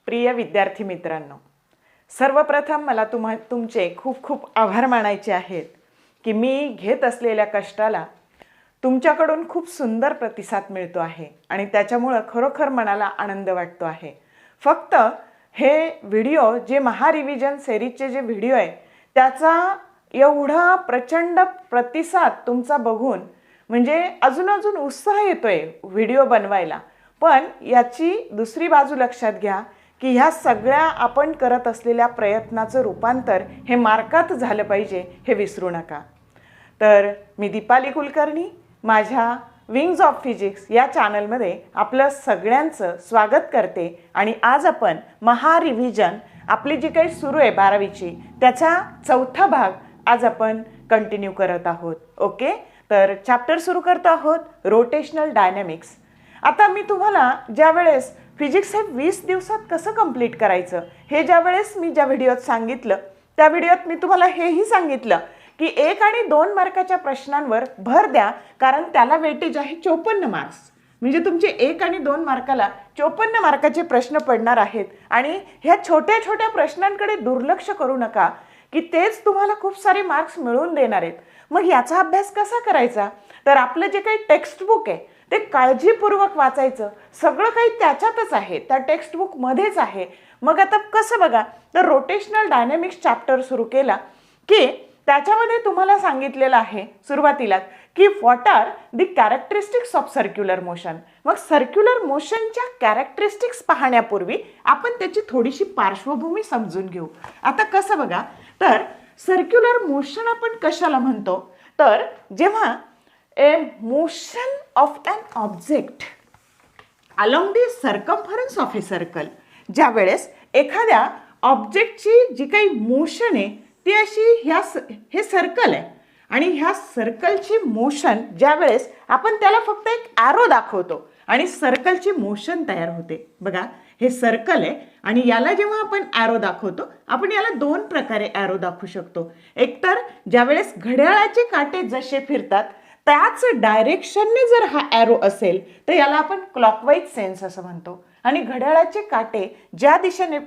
प्रिय विद्यार्थी मित्रांनो, सर्वप्रथम मला तुमचे खूप खूप आभार मानायचे आहेत की मी घेत असलेल्या कष्टाला तुमच्याकडून खूप सुंदर प्रतिसाद मिळतो आहे आणि त्याच्यामुळे खरोखर मनाला आनंद वाटतो आहे। फक्त हे व्हिडिओ जे महारिव्हिजन सिरीजचे जे व्हिडिओ आहे त्याचा एवढा प्रचंड प्रतिसाद तुमचा बघून म्हणजे अजून उत्साह येतोय व्हिडिओ बनवायला। पण याची दुसरी बाजू लक्षात घ्या की ह्या सगळ्या आपण करत असलेल्या प्रयत्नाचं रूपांतर हे मार्कात झालं पाहिजे हे विसरू नका। तर मी दीपाली कुलकर्णी माझ्या विंग्स ऑफ फिजिक्स या चॅनलमध्ये आपलं सगळ्यांचं स्वागत करते आणि आज आपण महारिव्हिजन आपली जी काही सुरू आहे 12वीची त्याचा चौथा भाग आज आपण कंटिन्यू करत आहोत। ओके, तर चॅप्टर सुरू करतो आहोत रोटेशनल डायनॅमिक्स। आता मी तुम्हाला ज्या वेळेस फिजिक्स हे 20 दिवसात कसं कंप्लीट करायचं हे ज्या व्हिडिओत सांगितलं त्या व्हिडिओत मी तुम्हाला हेही सांगितलं की 1 आणि 2 मार्काच्या प्रश्नांवर भर द्या, कारण त्याला वेटेज आहे 54 मार्क्स। म्हणजे तुमचे 1 आणि 2 मार्काला 54 मार्काचे प्रश्न पडणार आहेत आणि ह्या छोट्या छोट्या प्रश्नांकडे दुर्लक्ष करू नका की तेच तुम्हाला खूप सारे मार्क्स मिळवून देणार आहेत। मग याचा अभ्यास कसा करायचा? तर आपलं जे काही टेक्स्ट बुक आहे ते काळजीपूर्वक वाचायचं, सगळं काही त्याच्यातच आहे, त्या टेक्स्ट बुक मध्येच आहे। मग आता कसं बघा, तर रोटेशनल डायनॅमिक्स चॅप्टर सुरू केला की त्याच्यामध्ये तुम्हाला सांगितलेलं आहे सुरुवातीला की what are the characteristics of circular motion. मग सर्क्युलर मोशनच्या कॅरेक्टरिस्टिक्स पाहण्यापूर्वी आपण त्याची थोडीशी पार्श्वभूमी समजून घेऊ। आता कसं बघा, तर सर्क्युलर मोशन आपण कशाला म्हणतो? तर जेव्हा a motion of an object along the circumference of a circle, ज्या वेळेस एखाद्या ऑब्जेक्टची जी काही मोशन आहे ती अशी हे सर्कल आहे आणि ह्या सर्कलची मोशन ज्या वेळेस आपण त्याला फक्त एक ॲरो दाखवतो आणि सर्कलची मोशन तयार होते। बघा, हे सर्कल आहे आणि याला जेव्हा आपण ॲरो दाखवतो आपण याला 2 प्रकारे ॲरो दाखवू शकतो। एकतर ज्यावेळेस घड्याळाचे काटे जसे फिरतात त्याच डायरेक्शनने जर हा ॲरो असेल तर याला आपण क्लॉकवाईज सेन्स असं म्हणतो आणि घड्याळाचे काटे ज्या दिशेने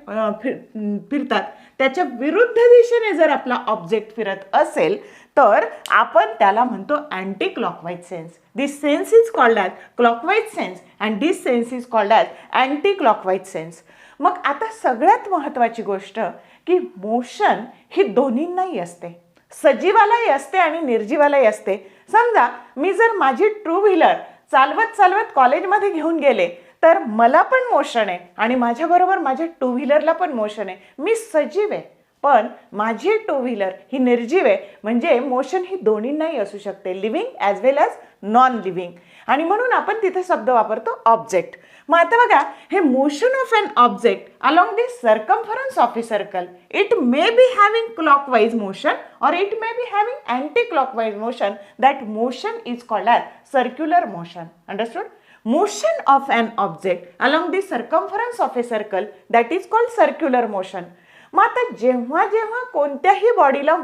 फिरतात त्याच्या विरुद्ध दिशेने जर आपला ऑब्जेक्ट फिरत असेल तर आपण त्याला म्हणतो anti clockwise sense. This sense is called as clockwise sense and this sense is called as anti clockwise sense. मग आता सगळ्यात महत्त्वाची गोष्ट की मोशन ही दोन्हींनाही असते, सजीवालाही असते आणि निर्जीवालाही असते। समजा मी जर माझी टू व्हीलर चालवत कॉलेजमध्ये घेऊन गेले तर मला पण मोशन आहे आणि माझ्याबरोबर माझ्या टू व्हीलरला पण मोशन आहे। मी सजीव आहे पण माझी टू व्हीलर ही निर्जीव आहे, म्हणजे मोशन ही दोन्हींनाही असू शकते, लिव्हिंग ॲज वेल ॲज नॉन लिव्हिंग। आणि म्हणून आपण तिथे शब्द वापरतो ऑब्जेक्ट। मग आता बघा, हे motion of an object along the circumference of a circle, it may be having clockwise motion और it may be having anti clockwise motion. That motion is called as circular motion. Understood? Motion of an object along the circumference of a circle that is called circular motion. मग आता जेव्हा जेव्हा कोणत्याही बॉडीला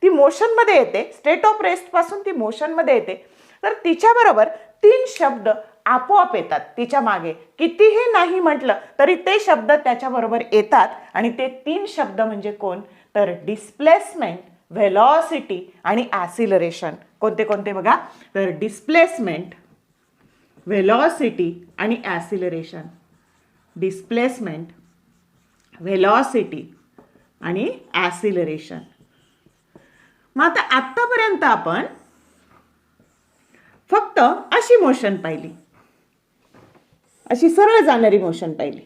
ती मोशनमध्ये येते, state of rest पासून ती मोशनमध्ये येते, तर तिच्याबरोबर 3 शब्द आपोआप येतात तिच्या मागे। कितीही नाही म्हटलं तरी ते शब्द त्याच्याबरोबर येतात आणि ते 3 शब्द म्हणजे कोण? तर डिस्प्लेसमेंट, व्हेलॉसिटी आणि ॲसिलरेशन। कोणते कोणते बघा, तर डिस्प्लेसमेंट, व्हेलॉसिटी आणि ॲसिलरेशन। डिस्प्लेसमेंट, व्हेलॉसिटी आणि ॲसिलरेशन। मग आता आत्तापर्यंत आपण फक्त अशी मोशन पाहिली, अशी सरळ जाणारी मोशन पाहिली।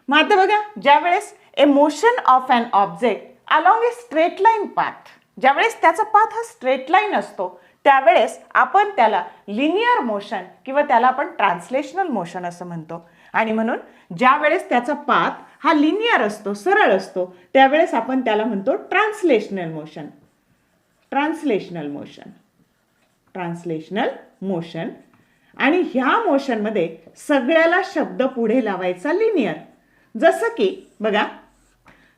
मग आता बघा, ज्यावेळेस a motion of an object along a straight line path, ज्यावेळेस त्याचा पाथ हा स्ट्रेट लाईन असतो त्यावेळेस आपण त्याला लिनियर मोशन किंवा त्याला आपण ट्रान्सलेशनल मोशन असं म्हणतो। आणि म्हणून ज्या वेळेस त्याचा पाथ हा लिनियर असतो, सरळ असतो, त्यावेळेस आपण त्याला म्हणतो translational motion. Translational motion, translational motion. आणि ह्या मोशनमध्ये सगळ्याला शब्द पुढे लावायचा लिनियर। जसं की बघा,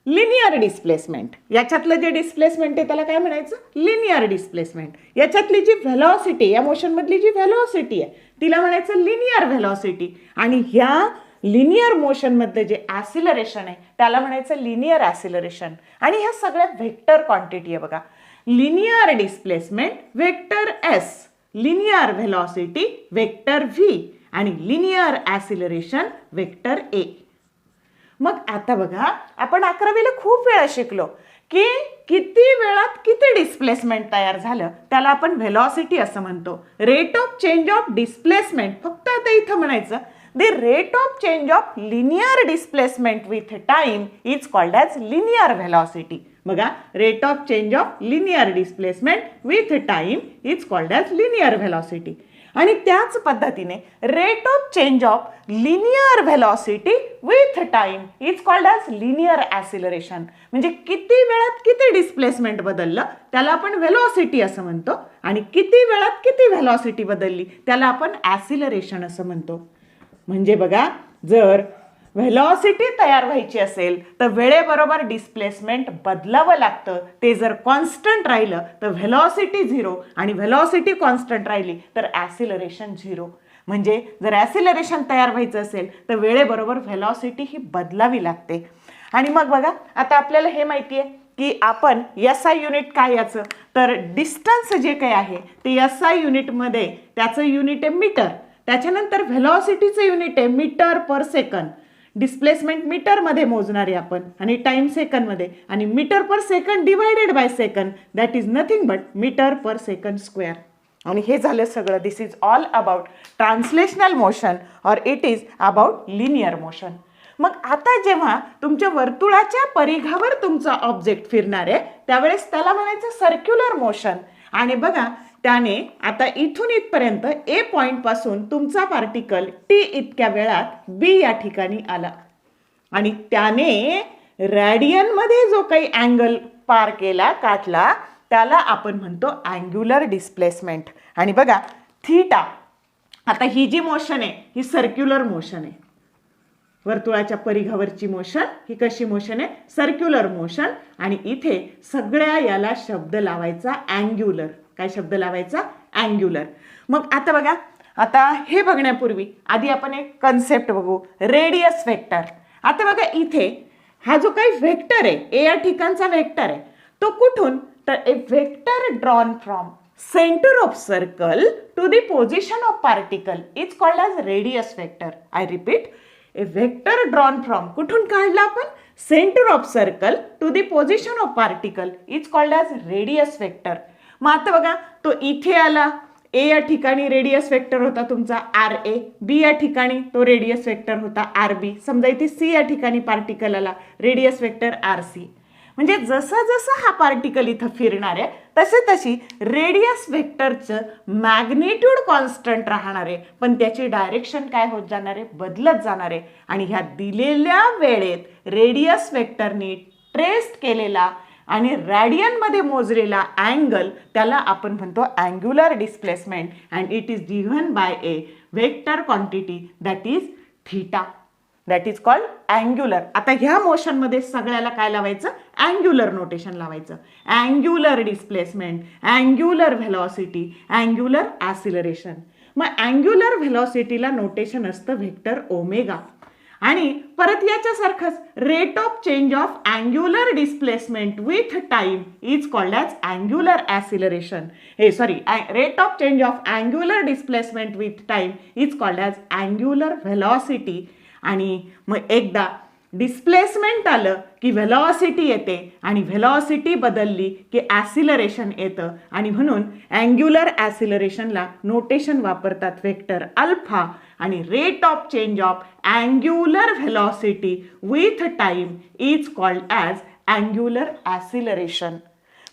लिनियर डिस्प्लेसमेंट. याच्यातलं जे डिस्प्लेसमेंट आहे त्याला काय म्हणायचं? Linear displacement. याच्यातली जी व्हेलॉसिटी, या मोशनमधली जी व्हेलॉसिटी आहे तिला म्हणायचं लिनियर व्हेलॉसिटी. आणि ह्या लिनियर मोशनमधलं जे ॲसिलरेशन आहे त्याला म्हणायचं लिनियर ॲसिलरेशन. आणि ह्या सगळ्या व्हेक्टर क्वांटिटी आहे बघा. Linear displacement vector S, linear velocity vector V आणि लिनियर ॲसिलरेशन वेक्टर ए. मग आता बघा, आपण 11वीला खूप वेळा शिकलो की किती वेळात किती डिस्प्लेसमेंट तयार झालं त्याला आपण व्हेलॉसिटी असं म्हणतो. Rate of change of displacement, फक्त आता इथं म्हणायचं the rate of change of linear displacement with time is called as linear velocity. बघा, rate of change of linear displacement with time is called as linear velocity. आणि त्याच पद्धतीने rate of change of linear velocity with time is called as linear acceleration. म्हणजे किती वेळात किती displacement बदललं त्याला आपण व्हेलॉसिटी असं म्हणतो आणि किती वेळात किती व्हेलॉसिटी बदलली त्याला आपण ॲसिलरेशन असं म्हणतो. म्हणजे बघा, जर व्हेलॉसिटी तयार व्हायची असेल तर वेळेबरोबर डिस्प्लेसमेंट बदलावं लागतं. ते जर कॉन्स्टंट राहिलं तर व्हेलॉसिटी 0 आणि व्हेलॉसिटी कॉन्स्टंट राहिली तर ॲसिलरेशन 0. म्हणजे जर ॲसिलरेशन तयार व्हायचं असेल तर वेळेबरोबर व्हेलॉसिटी ही बदलावी लागते. आणि मग बघा, आता आपल्याला हे माहिती आहे की आपण SI युनिट काय याचं, तर डिस्टन्स जे काही आहे ते SI युनिटमध्ये त्याचं युनिट आहे मीटर. त्याच्यानंतर व्हेलॉसिटीचं युनिट आहे मीटर पर सेकंड. डिस्प्लेसमेंट मीटरमध्ये मोजणार आहे आपण आणि टाइम सेकंडमध्ये. आणि metre per second divided by second, that is nothing but metre per second square. आणि हे झालं सगळं. This is all about translational motion और it is about linear motion. मग आता जेव्हा तुमच्या वर्तुळाच्या परिघावर तुमचा ऑब्जेक्ट फिरणार आहे त्यावेळेस त्याला म्हणायचं सर्क्युलर मोशन. आणि बघा, त्याने आता इथून इथपर्यंत ए पॉइंट पासून तुमचा पार्टिकल टी इतक्या वेळात बी या ठिकाणी आला आणि त्याने रॅडियनमध्ये जो काही अँगल पार केला, काटला, त्याला आपण म्हणतो अँग्युलर डिस्प्लेसमेंट. आणि बघा, थीटा, आता ही जी मोशन आहे ही सर्क्युलर मोशन आहे. वर्तुळाच्या परिघावरची मोशन ही कशी मोशन आहे? Circular motion. आणि इथे सगळ्या याला शब्द लावायचा अँग्युलर. काय शब्द लावायचा? अँग्युलर. मग आता बघा, आता हे बघण्यापूर्वी आधी आपण एक कन्सेप्ट बघू, रेडियस वेक्टर. आता बघा, इथे हा जो काही वेक्टर आहे, ए या ठिकाणचा वेक्टर आहे, तो कुठून, तर a vector drawn from centre of circle to the position of particle is called as radius vector. I repeat, a vector drawn from, कुठून काढला आपण? Centre of circle to the position of particle is called as radius vector. मग आता बघा, तो इथे आला, ए या ठिकाणी रेडियस वेक्टर होता तुमचा RA, बी या ठिकाणी तो रेडियस वेक्टर होता RB. समजा इथे सी या ठिकाणी पार्टिकल आला, रेडियस वेक्टर RC. म्हणजे जसं जसं हा पार्टिकल इथं फिरणार आहे तसे तशी रेडियस वेक्टरचं मॅग्निट्यूड कॉन्स्टंट राहणार आहे, पण त्याची डायरेक्शन काय होत जाणार आहे? बदलत जाणार आहे. आणि ह्या दिलेल्या वेळेत रेडियस वेक्टरनी ट्रेस केलेला आणि रॅडियनमध्ये मोजलेला अँगल त्याला आपण म्हणतो angular displacement. And it is given by a vector quantity that is theta. That is called angular. आता ह्या मोशनमध्ये सगळ्याला काय लावायचं? अँग्युलर नोटेशन लावायचं. Angular displacement, angular velocity, angular acceleration. मग अँग्युलर व्हेलॉसिटीला नोटेशन असतं व्हेक्टर ओमेगा. आणि परत याच्यासारखंच rate of change of angular displacement with time is called as angular acceleration. Rate of change of angular displacement with time is called as angular velocity. आणि मग एकदा displacement आलं की व्हेलॉसिटी येते आणि व्हेलॉसिटी बदलली की ॲसिलरेशन येतं. आणि म्हणून अँग्युलर ॲसिलरेशनला नोटेशन वापरतात वेक्टर अल्फा. आणि rate of change of angular velocity with time is called as angular acceleration.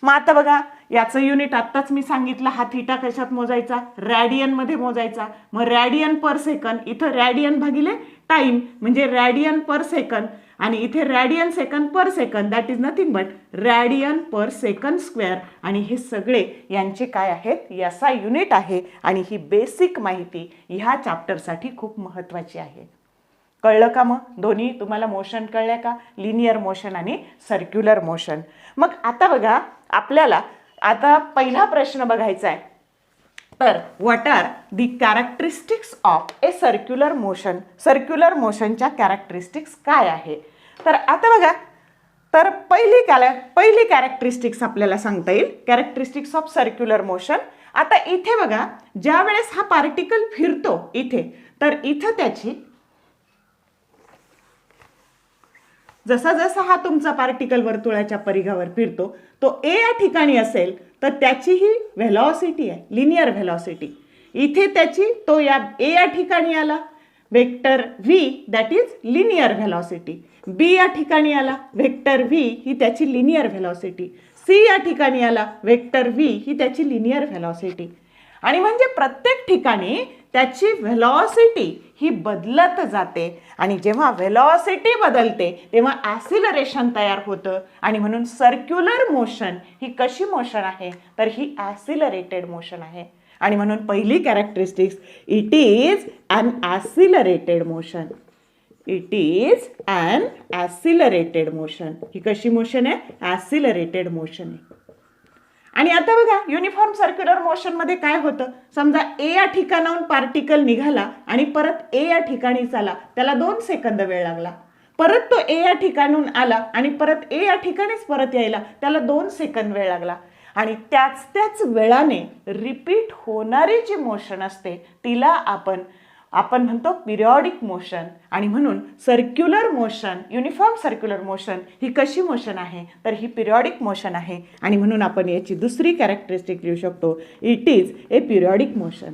मग आता बघा, याचं युनिट आत्ताच मी सांगितलं, हा थीटा कशात मोजायचा? रॅडियनमध्ये मोजायचा. मग रॅडियन पर सेकंद, इथं रॅडियन भागिले टाइम म्हणजे रॅडियन पर सेकंद, आणि इथे radian second per second, that is nothing but radian per second square. आणि हे सगळे यांचे काय आहेत? SI युनिट आहे. आणि ही बेसिक माहिती ह्या चॅप्टरसाठी खूप महत्त्वाची आहे. कळलं का? मग दोन्ही तुम्हाला मोशन कळल्या का? लिनियर मोशन आणि सर्क्युलर मोशन. मग आता बघा, आपल्याला आता पहिला प्रश्न बघायचा आहे. तर what are the characteristics of a circular motion? Circular मोशनच्या कॅरेक्टरिस्टिक्स काय आहे? तर आता बघा, तर पहिली कॅरेक्टरिस्टिक्स आपल्याला सांगता येईल, कॅरेक्टरिस्टिक्स ऑफ सर्क्युलर मोशन. आता इथे बघा, ज्या वेळेस हा पार्टिकल फिरतो इथे, तर इथं त्याची जसा जसा हा तुमचा पार्टिकल वर्तुळाच्या परिघावर फिरतो, तो ए या ठिकाणी असेल तर त्याची ही व्हेलॉसिटी आहे, लिनियर व्हेलॉसिटी. इथे त्याची तो या ए या ठिकाणी आला, vector v that is linear velocity. B या ठिकाणी आला, वेक्टर व्ही ही त्याची लिनियर व्हेलॉसिटी. सी या ठिकाणी आला, वेक्टर व्ही ही त्याची लिनियर व्हेलॉसिटी. आणि म्हणजे प्रत्येक ठिकाणी त्याची व्हेलॉसिटी ही बदलत जाते. आणि जेव्हा व्हेलॉसिटी बदलते तेव्हा ॲसिलरेशन तयार होतं. आणि म्हणून सर्क्युलर मोशन ही कशी मोशन आहे? तर ही ॲसिलरेटेड मोशन आहे. आणि म्हणून पहिली characteristics, it is an accelerated motion. It is an accelerated motion. ही कशी मोशन आहे? ॲसिलरेटेड मोशन आहे. आणि आता बघा, युनिफॉर्म सर्क्युलर मोशन मध्ये काय होतं? समजा ए या ठिकाणाहून पार्टिकल निघाला आणि परत ए या ठिकाणीच आला, त्याला 2 सेकंद वेळ लागला. परत तो ए या ठिकाणून आला आणि परत ए या ठिकाणीच परत यायला, त्याला 2 सेकंद वेळ लागला. आणि त्याच वेळाने रिपीट होणारी जी मोशन असते तिला आपण म्हणतो पिरियॉडिक मोशन. आणि म्हणून circular motion, uniform circular motion ही कशी मोशन आहे? तर ही पिरियॉडिक मोशन आहे. आणि म्हणून आपण याची दुसरी कॅरेक्टरिस्टिक लिहू शकतो, it is a periodic motion.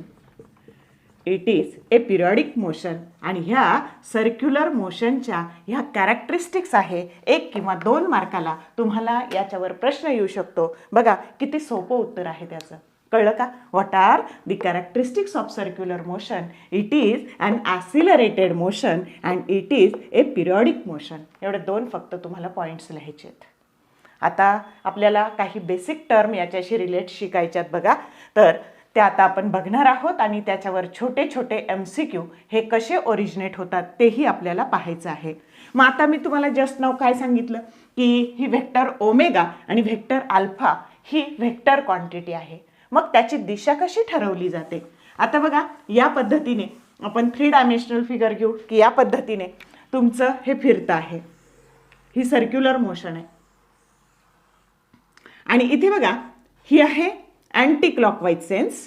It is a periodic motion. आणि ह्या सर्क्युलर मोशनच्या ह्या कॅरेक्टरिस्टिक्स आहे. 1 किंवा 2 मार्काला तुम्हाला याच्यावर प्रश्न येऊ शकतो. बघा किती सोपं उत्तर आहे त्याचं. कळलं का? What are the characteristics of circular motion? It is an accelerated motion and it is a periodic motion. एवढे 2 फक्त तुम्हाला पॉईंट्स लिहायचे आहेत. आता आपल्याला काही बेसिक टर्म याच्याशी रिलेट शिकायच्यात बघा. तर त्या आता आपण बघणार आहोत आणि त्याच्यावर छोटे छोटे MCQ हे कसे ओरिजिनेट होतात तेही आपल्याला पाहायचं आहे. मग आता मी तुम्हाला जस्ट नाव काय सांगितलं की ही व्हेक्टर ओमेगा आणि व्हेक्टर अल्फा ही व्हेक्टर क्वांटिटी आहे. मग त्याची दिशा कशी ठरवली जाते? आता बघा, या पद्धतीने आपण 3 डायमेन्शनल फिगर घेऊ की या पद्धतीने तुमचं हे फिरतं आहे, ही सर्क्युलर मोशन आहे. आणि इथे बघा, ही आहे अँटी क्लॉकवाईज सेन्स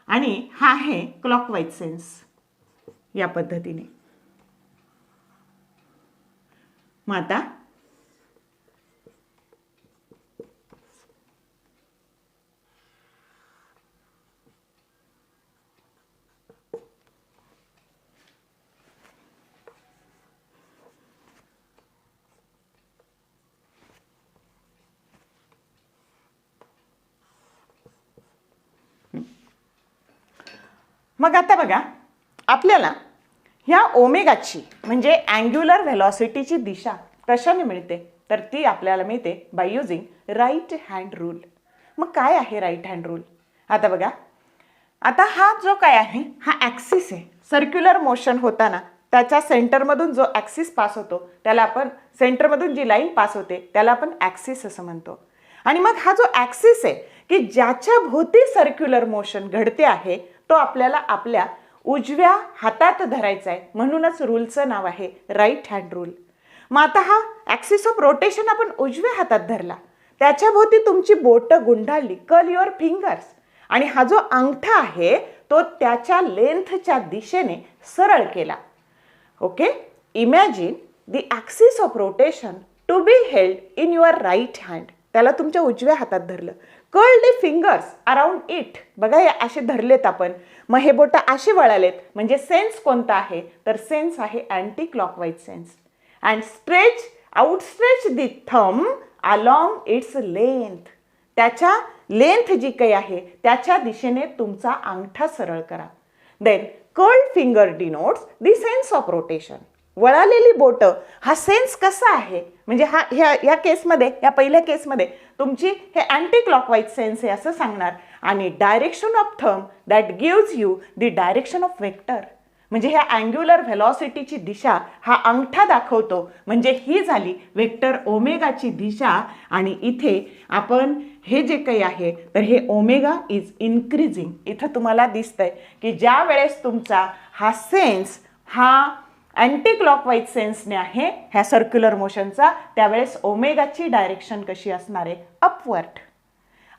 आणि हा आहे क्लॉकवाईज सेन्स. या पद्धतीने मग आता बघा, आपल्याला ह्या ओमेगाची म्हणजे अँग्युलर व्हेलॉसिटीची दिशा कशाने मिळते? तर ती आपल्याला मिळते by using right hand rule. मग काय आहे राईट हँड रूल? आता बघा, आता हा जो काय आहे हा ॲक्सिस आहे. सर्क्युलर मोशन होताना त्याच्या सेंटरमधून जो ॲक्सिस पास होतो त्याला आपण, सेंटरमधून जी लाईन पास होते त्याला आपण ॲक्सिस असं म्हणतो. आणि मग हा जो ॲक्सिस आहे की ज्याच्या भोवती सर्क्युलर मोशन घडते आहे तो आपल्याला आपल्या उजव्या हातात धरायचा आहे. म्हणूनच रूलचं नाव आहे राईट हँड रूल. मग आता हा ॲक्सिस ऑफ रोटेशन आपण उजव्या हातात धरला, त्याच्या भोवती तुमची बोटं गुंडाळली, कर्ल युअर फिंगर्स, आणि हा जो अंगठा आहे तो त्याच्या लेंथच्या दिशेने सरळ केला. Okay, imagine the axis of rotation to be held in your right hand. त्याला तुमच्या उजव्या हातात धरलं. Curl the fingers around it. बघा, हे असे धरलेत आपण. मग हे बोटं असे वळालेत म्हणजे सेन्स कोणता आहे? तर सेन्स आहे anti clockwise sense. And outstretch the thumb along its length. त्याच्या लेंथ जी काही आहे त्याच्या दिशेने तुमचा अंगठा सरळ करा. Then curled finger denotes the sense of rotation. वळालेली बोटं हा सेन्स कसा आहे म्हणजे हा या केसमध्ये, या पहिल्या केसमध्ये तुमची हे अँटी क्लॉकवाईज सेन्स आहे असं सांगणार. आणि direction of thumb that gives you the direction of vector. म्हणजे ह्या अँग्युलर व्हेलॉसिटीची दिशा हा अंगठा दाखवतो, म्हणजे ही झाली वेक्टर ओमेगाची दिशा. आणि इथे आपण हे जे काही आहे तर हे ओमेगा इज इन्क्रीजिंग. इथं तुम्हाला दिसतंय की ज्या वेळेस तुमचा हा सेन्स हा अँटी क्लॉकवाईज सेन्सने आहे ह्या सर्क्युलर मोशनचा, त्यावेळेस ओमेगाची डायरेक्शन कशी असणार आहे, अपवर्ड.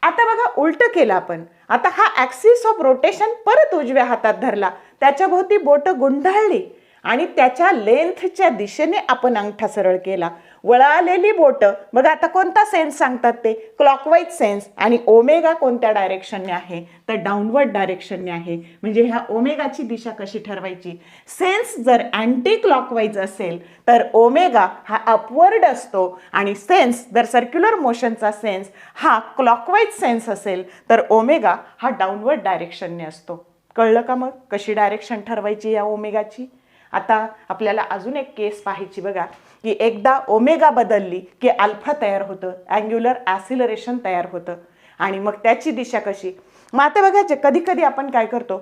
आता बघा उलट केलं आपण. आता हा ॲक्सिस ऑफ रोटेशन परत उजव्या हातात धरला, त्याच्या भोवती बोट गुंडाळली आणि त्याच्या लेंथच्या दिशेने आपण अंगठा सरळ केला. वळालेली बोट बघा आता कोणता सेन्स सांगतात ते, क्लॉकवाईज सेन्स. आणि ओमेगा कोणत्या डायरेक्शनने आहे तर डाऊनवर्ड डायरेक्शनने आहे. म्हणजे ह्या ओमेगाची दिशा कशी ठरवायची, सेन्स जर अँटी क्लॉकवाईज असेल तर ओमेगा हा अपवर्ड असतो, आणि सेन्स जर सर्क्युलर मोशनचा सेन्स हा क्लॉकवाईज सेन्स असेल तर ओमेगा हा डाऊनवर्ड डायरेक्शनने असतो. कळलं का मग कशी डायरेक्शन ठरवायची या ओमेगाची. आता आपल्याला अजून एक केस पाहायची बघा, की एकदा ओमेगा बदलली की अल्फा तयार होतं, अँग्युलर ॲसिलरेशन तयार होतं. आणि मग त्याची दिशा कशी. मग आता बघा कधी कधी आपण काय करतो,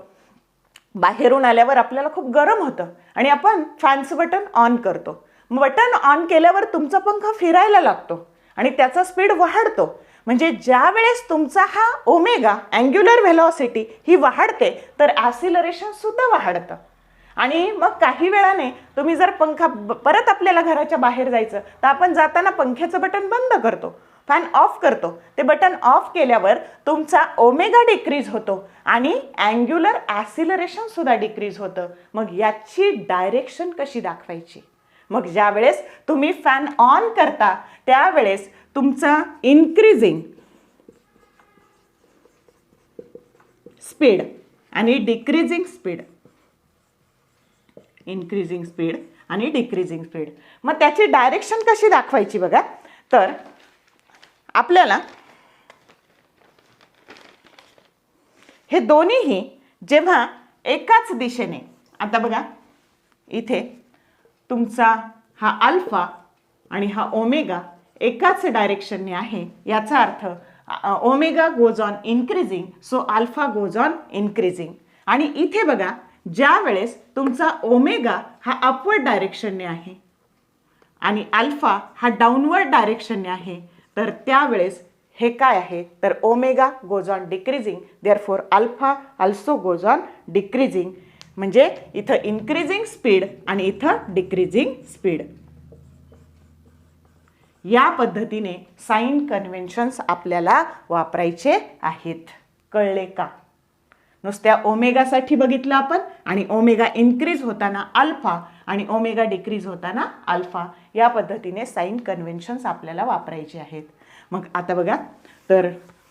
बाहेरून आल्यावर आपल्याला खूप गरम होतं आणि आपण फॅनचं बटन ऑन करतो. बटन ऑन केल्यावर तुमचा पंखा फिरायला लागतो आणि त्याचा स्पीड वाढतो. म्हणजे ज्या वेळेस तुमचा हा ओमेगा अँग्युलर व्हेलॉसिटी ही वाढते तर ॲसिलरेशन सुद्धा वाढतं. आणि मग काही वेळाने तुम्ही जर पंखा परत आपल्याला घराच्या बाहेर जायचं तर आपण जाताना पंख्याचं बटन बंद करतो, फॅन ऑफ करतो. ते बटन ऑफ केल्यावर तुमचा ओमेगा डिक्रीज होतो आणि अँग्युलर ॲसिलरेशन सुद्धा डिक्रीज होतं. मग याची डायरेक्शन कशी दाखवायची. मग ज्या वेळेस तुम्ही फॅन ऑन करता त्यावेळेस तुमचा इन्क्रीजिंग स्पीड आणि डिक्रीजिंग स्पीड, इन्क्रीजिंग स्पीड आणि डिक्रीजिंग स्पीड, मग त्याची डायरेक्शन कशी दाखवायची बघा. तर आपल्याला हे दोन्हीही जेव्हा एकाच दिशेने, आता बघा इथे तुमचा हा अल्फा आणि हा ओमेगा एकाच डायरेक्शनने आहे, याचा अर्थ omega goes on increasing so alpha goes on increasing. आणि इथे बघा ज्या वेळेस तुमचा ओमेगा हा अपवर्ड डायरेक्शनने आहे आणि अल्फा हा डाऊनवर्ड डायरेक्शनने आहे तर त्यावेळेस हे काय आहे तर omega goes on decreasing, therefore alpha also goes on decreasing. म्हणजे इथं इन्क्रीजिंग स्पीड आणि इथं डिक्रीजिंग स्पीड. या पद्धतीने साइन कन्व्हेन्शन्स आपल्याला वापरायचे आहेत. कळले का. नुसत्या ओमेगासाठी बघितलं आपण आणि ओमेगा इन्क्रीज होताना अल्फा आणि ओमेगा डिक्रीज होताना अल्फा, या पद्धतीने साइन कन्व्हेन्शन्स आपल्याला वापरायचे आहेत. मग आता बघा तर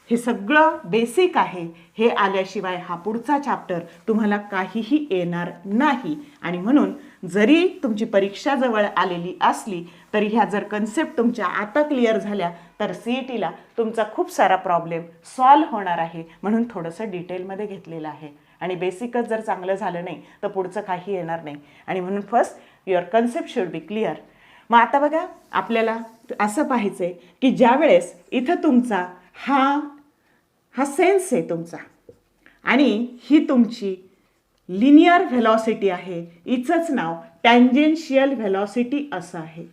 हे सगळं बेसिक आहे, हे आल्याशिवाय हा पुढचा चॅप्टर तुम्हाला काहीही येणार नाही. आणि म्हणून जरी तुमची परीक्षा जवळ आलेली असली तरी ह्या जर कन्सेप्ट तुमच्या आता क्लिअर झाल्या तर CETला तुमचा खूप सारा प्रॉब्लेम सॉल्व्ह होणार आहे. म्हणून थोडंसं डिटेलमध्ये घेतलेलं आहे. आणि बेसिकच जर चांगलं झालं नाही तर पुढचं काही येणार नाही. आणि म्हणून first your concept should be clear. मग आता बघा आपल्याला असं पाहायचं आहे की ज्या वेळेस इथं तुमचा हा सेन्स आहे तुमचा आणि ही तुमची लिनियर व्हेलॉसिटी आहे, हिचंच नाव टँजेन्शियल व्हेलॉसिटी असं आहे.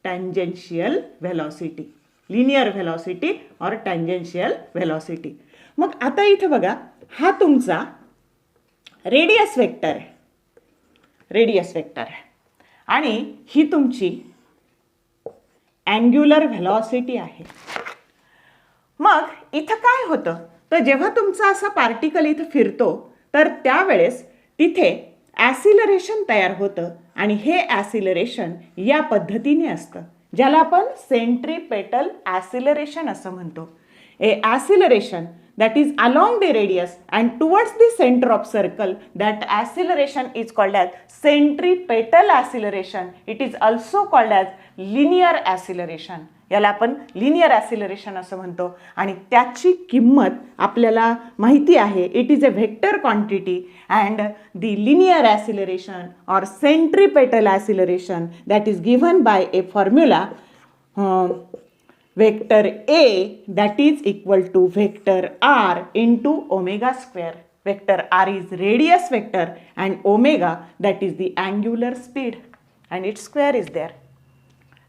टँजेन्शियल व्हेलॉसिटी, लिनियर व्हेलॉसिटी और टँजेन्शियल व्हेलॉसिटी. मग आता इथं बघा हा तुमचा रेडियस वेक्टर आहे, रेडियस वेक्टर आहे आणि ही तुमची अँग्युलर व्हेलॉसिटी आहे. मग इथं काय होतं तर जेव्हा तुमचा असा पार्टिकल इथं फिरतो तर त्यावेळेस तिथे ॲसिलरेशन तयार होतं आणि हे ॲसिलरेशन या पद्धतीने असतं, ज्याला आपण सेंट्रीपेटल ॲसिलरेशन असं म्हणतो. ए acceleration that is along the radius and towards the center of circle, that acceleration is called as centripetal acceleration. It is also called as linear acceleration. याला आपण लिनियर ॲसिलरेशन असं म्हणतो. आणि त्याची किंमत आपल्याला माहिती आहे, it is a vector quantity and the linear acceleration और centripetal acceleration that is given by a formula vector A that is equal to vector R into omega square. Vector r is radius vector and omega, that is the angular speed, and its square is there.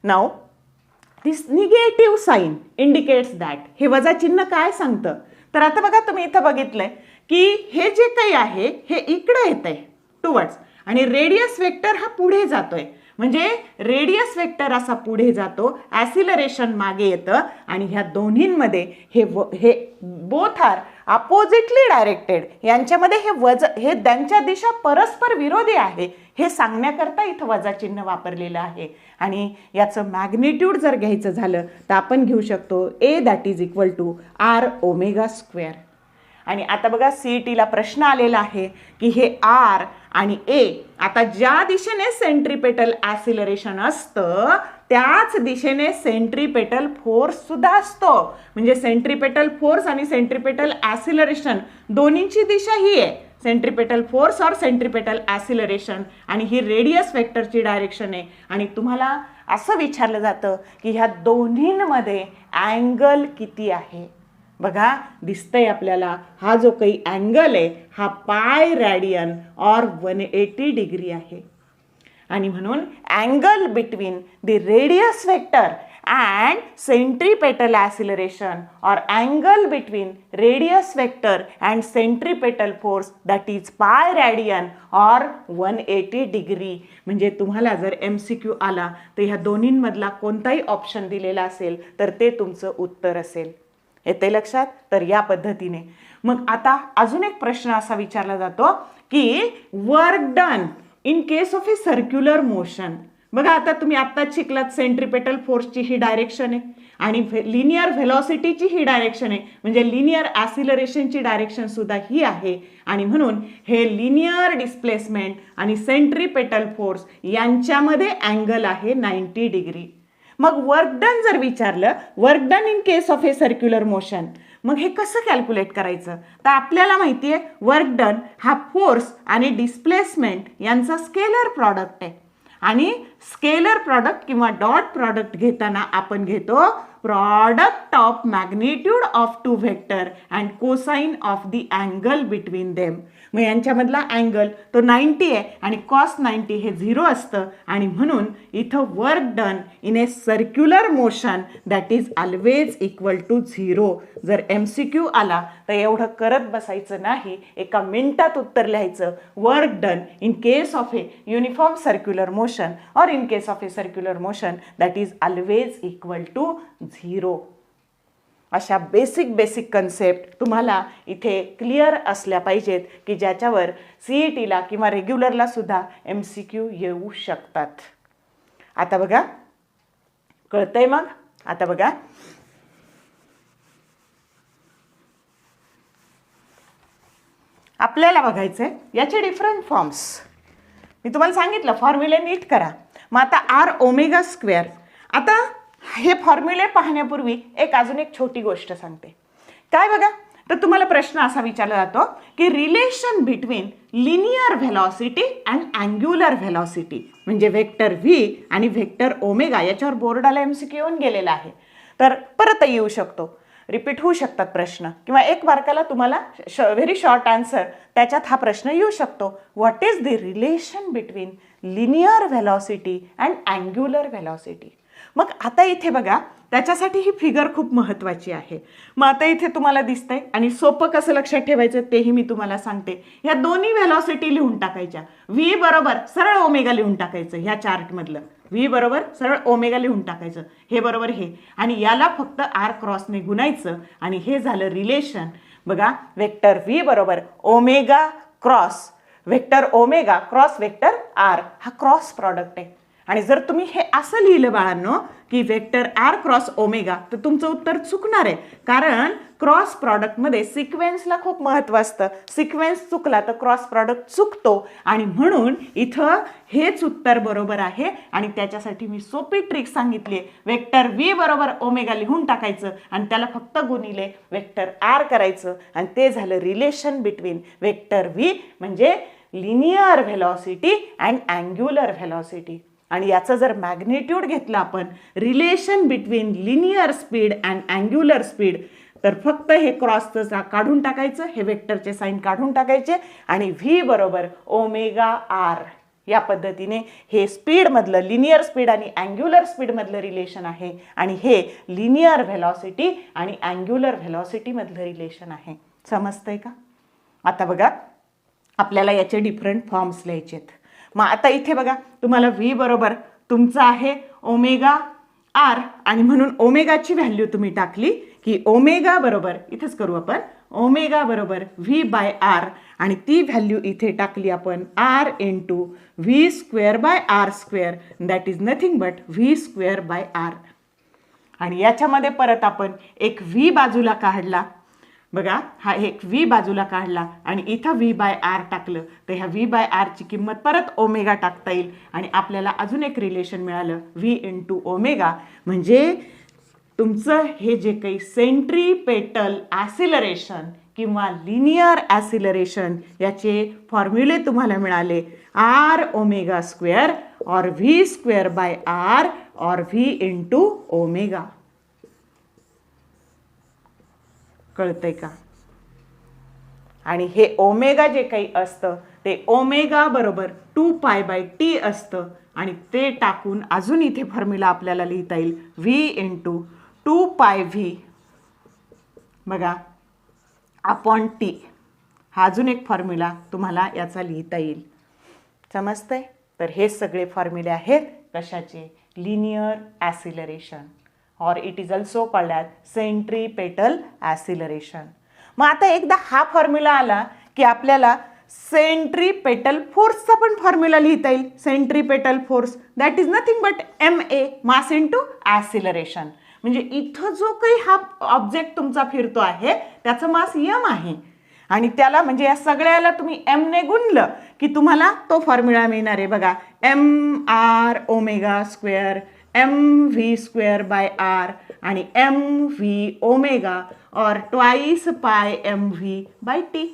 Now this negative sign indicates that, हे वजा चिन्ह काय सांगतं, तर आता बघा तुम्ही इथं बघितलंय की हे जे काही आहे हे इकडे येतंय टुवर्ड्स, आणि रेडियस वेक्टर हा पुढे जातोय, म्हणजे रेडियस वेक्टर असा पुढे जातो, ॲसिलरेशन मागे येतं, आणि ह्या दोन्हींमध्ये हे बोथ आर अपोजिटली डायरेक्टेड, यांच्यामध्ये हे त्यांच्या दिशा परस्पर विरोधी आहे हे सांगण्याकरता इथं वजा चिन्ह वापरलेलं आहे. आणि याचं मॅग्निट्यूड जर घ्यायचं झालं तर आपण घेऊ शकतो a that is equal to r omega square. आणि आता बघा CETला प्रश्न आलेला आहे की हे आर आणि ए आता ज्या दिशेने सेंट्रीपेटल ॲसिलरेशन असतं त्याच दिशेने सेंट्रीपेटल फोर्स सुद्धा असतो, म्हणजे सेंट्रीपेटल फोर्स आणि सेंट्रीपेटल ॲसिलरेशन दोन्हींची दिशा ही आहे, सेंट्रीपेटल फोर्स और सेंट्रीपेटल ॲसिलरेशन, आणि ही रेडियस वेक्टरची डायरेक्शन आहे. आणि तुम्हाला असं विचारलं जातं की ह्या दोन्हींमध्ये अँगल किती आहे. बघा दिसतंय आपल्याला हा जो काही अँगल आहे हा पाय रॅडियन और 180 डिग्री आहे. आणि म्हणून angle between the radius vector and centripetal acceleration or angle between radius vector and centripetal force that is pi radian or 180 degree. म्हणजे तुम्हाला जर MCQ आला तर ह्या दोन्हींमधला कोणताही ऑप्शन दिलेला असेल तर ते तुमचं उत्तर असेल. येते लक्षात. तर या पद्धतीने मग आता अजून एक प्रश्न असा विचारला जातो की work done in case of a circular motion. बघा आता तुम्ही आत्ताच शिकलात सेंट्रिपेटल फोर्सची ही डायरेक्शन आहे आणि लिनियर व्हेलॉसिटीची ही डायरेक्शन आहे, म्हणजे लिनियर ॲसिलरेशनची डायरेक्शन सुद्धा ही आहे. आणि म्हणून हे लिनियर डिस्प्लेसमेंट आणि सेंट्रिपेटल फोर्स यांच्यामध्ये अँगल आहे 90 डिग्री. मग वर्क डन जर विचारलं, work done in case of a circular motion, मग हे कसं कॅल्क्युलेट करायचं, तर आपल्याला माहिती आहे वर्क डन हा फोर्स आणि डिस्प्लेसमेंट यांचा स्केलर प्रॉडक्ट आहे. आणि स्केलर प्रॉडक्ट किंवा डॉट प्रॉडक्ट घेताना आपण घेतो product of magnitude of two vector and cosine of the angle between them. मग यांच्यामधला अँगल तो 90 आहे आणि cos 90 हे 0 असतं आणि म्हणून इथं work done in a circular motion that is always equal to 0. जर MCQ आला तर एवढं करत बसायचं नाही, एका मिनिटात उत्तर लिहायचं. Work done in case of a uniform circular motion और in case of a circular motion that is always equal to 0. अशा बेसिक कन्सेप्ट तुम्हाला इथे क्लिअर असल्या पाहिजेत की ज्याच्यावर CETला किंवा रेग्युलरला सुद्धा MCQ येऊ शकतात. आता बघा कळतंय. मग आता बघा आपल्याला बघायचंय याचे डिफरंट फॉर्म्स. मी तुम्हाला सांगितलं फॉर्म्युले नीट करा. मग आता आर ओमेगा स्क्वेअर. आता हे फॉर्म्युले पाहण्यापूर्वी अजून एक छोटी गोष्ट सांगते. काय बघा, तर तुम्हाला प्रश्न असा विचारला जातो की relation between linear velocity and angular velocity म्हणजे व्हेक्टर व्ही आणि व्हेक्टर ओमेगा, याच्यावर बोर्डाला MCQ येऊन गेलेला आहे. तर परत येऊ शकतो, रिपीट होऊ शकतात प्रश्न, किंवा एक मार्काला तुम्हाला व्हेरी शॉर्ट आन्सर त्याच्यात हा प्रश्न येऊ शकतो. What is the relation between linear velocity and angular velocity. मग आता इथे बघा त्याच्यासाठी ही फिगर खूप महत्त्वाची आहे. मग आता इथे तुम्हाला दिसतंय आणि सोपं कसं लक्षात ठेवायचं तेही मी तुम्हाला सांगते. ह्या दोन्ही व्हेलॉसिटी लिहून टाकायच्या. व्ही बरोबर सरळ ओमेगा लिहून टाकायचं. ह्या चार्टमधलं व्ही बरोबर सरळ ओमेगा लिहून टाकायचं. हे बरोबर हे, आणि याला फक्त आर क्रॉसने गुणायचं आणि हे झालं रिलेशन. बघा वेक्टर व्ही बरोबर omega cross vector omega cross vector r, हा क्रॉस प्रॉडक्ट आहे. आणि जर तुम्ही हे असं लिहिलं बाळांनो की वेक्टर आर क्रॉस ओमेगा तर तुमचं उत्तर चुकणार आहे, कारण क्रॉस प्रॉडक्टमध्ये सिक्वेन्सला खूप महत्त्व असतं. सिक्वेन्स चुकला तर क्रॉस प्रॉडक्ट चुकतो आणि म्हणून इथं हेच उत्तर बरोबर आहे. आणि त्याच्यासाठी मी सोपी ट्रिक सांगितली. वेक्टर व्ही बरोबर ओमेगा लिहून टाकायचं आणि त्याला फक्त गुणिले वेक्टर आर करायचं आणि ते झालं रिलेशन बिटवीन वेक्टर व्ही म्हणजे linear velocity and angular velocity. आणि याचं जर मॅग्निट्यूड घेतलं आपण, relation between linear speed and angular speed तर फक्त हे क्रॉसचं काढून टाकायचं, हे वेक्टरचे साईन काढून टाकायचे आणि व्ही बरोबर ओमेगा आर या पद्धतीने हे स्पीडमधलं लिनियर स्पीड आणि अँग्युलर स्पीडमधलं रिलेशन आहे आणि हे लिनियर व्हेलॉसिटी आणि अँग्युलर व्हेलॉसिटीमधलं रिलेशन आहे. समजतंय का? आता बघा आपल्याला याचे डिफरंट फॉर्म्स लिहायचे आहेत. मग आता इथे बघा तुम्हाला व्ही बरोबर तुमचं आहे ओमेगा आर आणि म्हणून ओमेगाची व्हॅल्यू तुम्ही टाकली की ओमेगा बरोबर इथेच करू आपण ओमेगा बरोबर व्ही बाय आर आणि ती व्हॅल्यू इथे टाकली आपण r into v square by r square that is nothing but v square by r. आणि याच्यामध्ये परत आपण एक व्ही बाजूला काढला बघा, हा एक व्ही बाजूला काढला आणि इथं व्ही बाय आर टाकलं तर ह्या व्ही बाय आरची किंमत परत ओमेगा टाकता येईल आणि आपल्याला अजून एक रिलेशन मिळालं व्ही इंटू ओमेगा. म्हणजे तुमचं हे जे काही सेंट्रीपेटल ॲसिलरेशन किंवा लिनियर ॲसिलरेशन याचे फॉर्म्युले तुम्हाला मिळाले आर ओमेगा स्क्वेअर और व्ही स्क्वेअर बाय आर और व्ही इंटू ओमेगा. कळतंय का? आणि हे ओमेगा जे काही असतं ते ओमेगा बरोबर 2π/t असतं आणि ते टाकून अजून इथे फॉर्म्युला आपल्याला लिहिता येईल व्ही इंटू 2πv बघा अपॉन टी. हा अजून एक फॉर्म्युला तुम्हाला याचा लिहिता येईल. समजतंय? तर हे सगळे फॉर्म्युले आहेत कशाचे? लिनियर ॲसिलरेशन और it is also called as centripetal acceleration. मग आता एकदा हा फॉर्म्युला आला की आपल्याला सेंट्रीपेटल फोर्सचा पण फॉर्म्युला लिहिता येईल. Centripetal force that is nothing but ma mass into acceleration. म्हणजे इथं जो काही हा ऑब्जेक्ट तुमचा फिरतो आहे त्याचं मास m आहे आणि त्याला म्हणजे या सगळ्याला तुम्ही m ने गुणलं की तुम्हाला तो फॉर्म्युला मिळणार आहे बघा mr omega square mv square by r आणि mv omega or twice pi mv by T.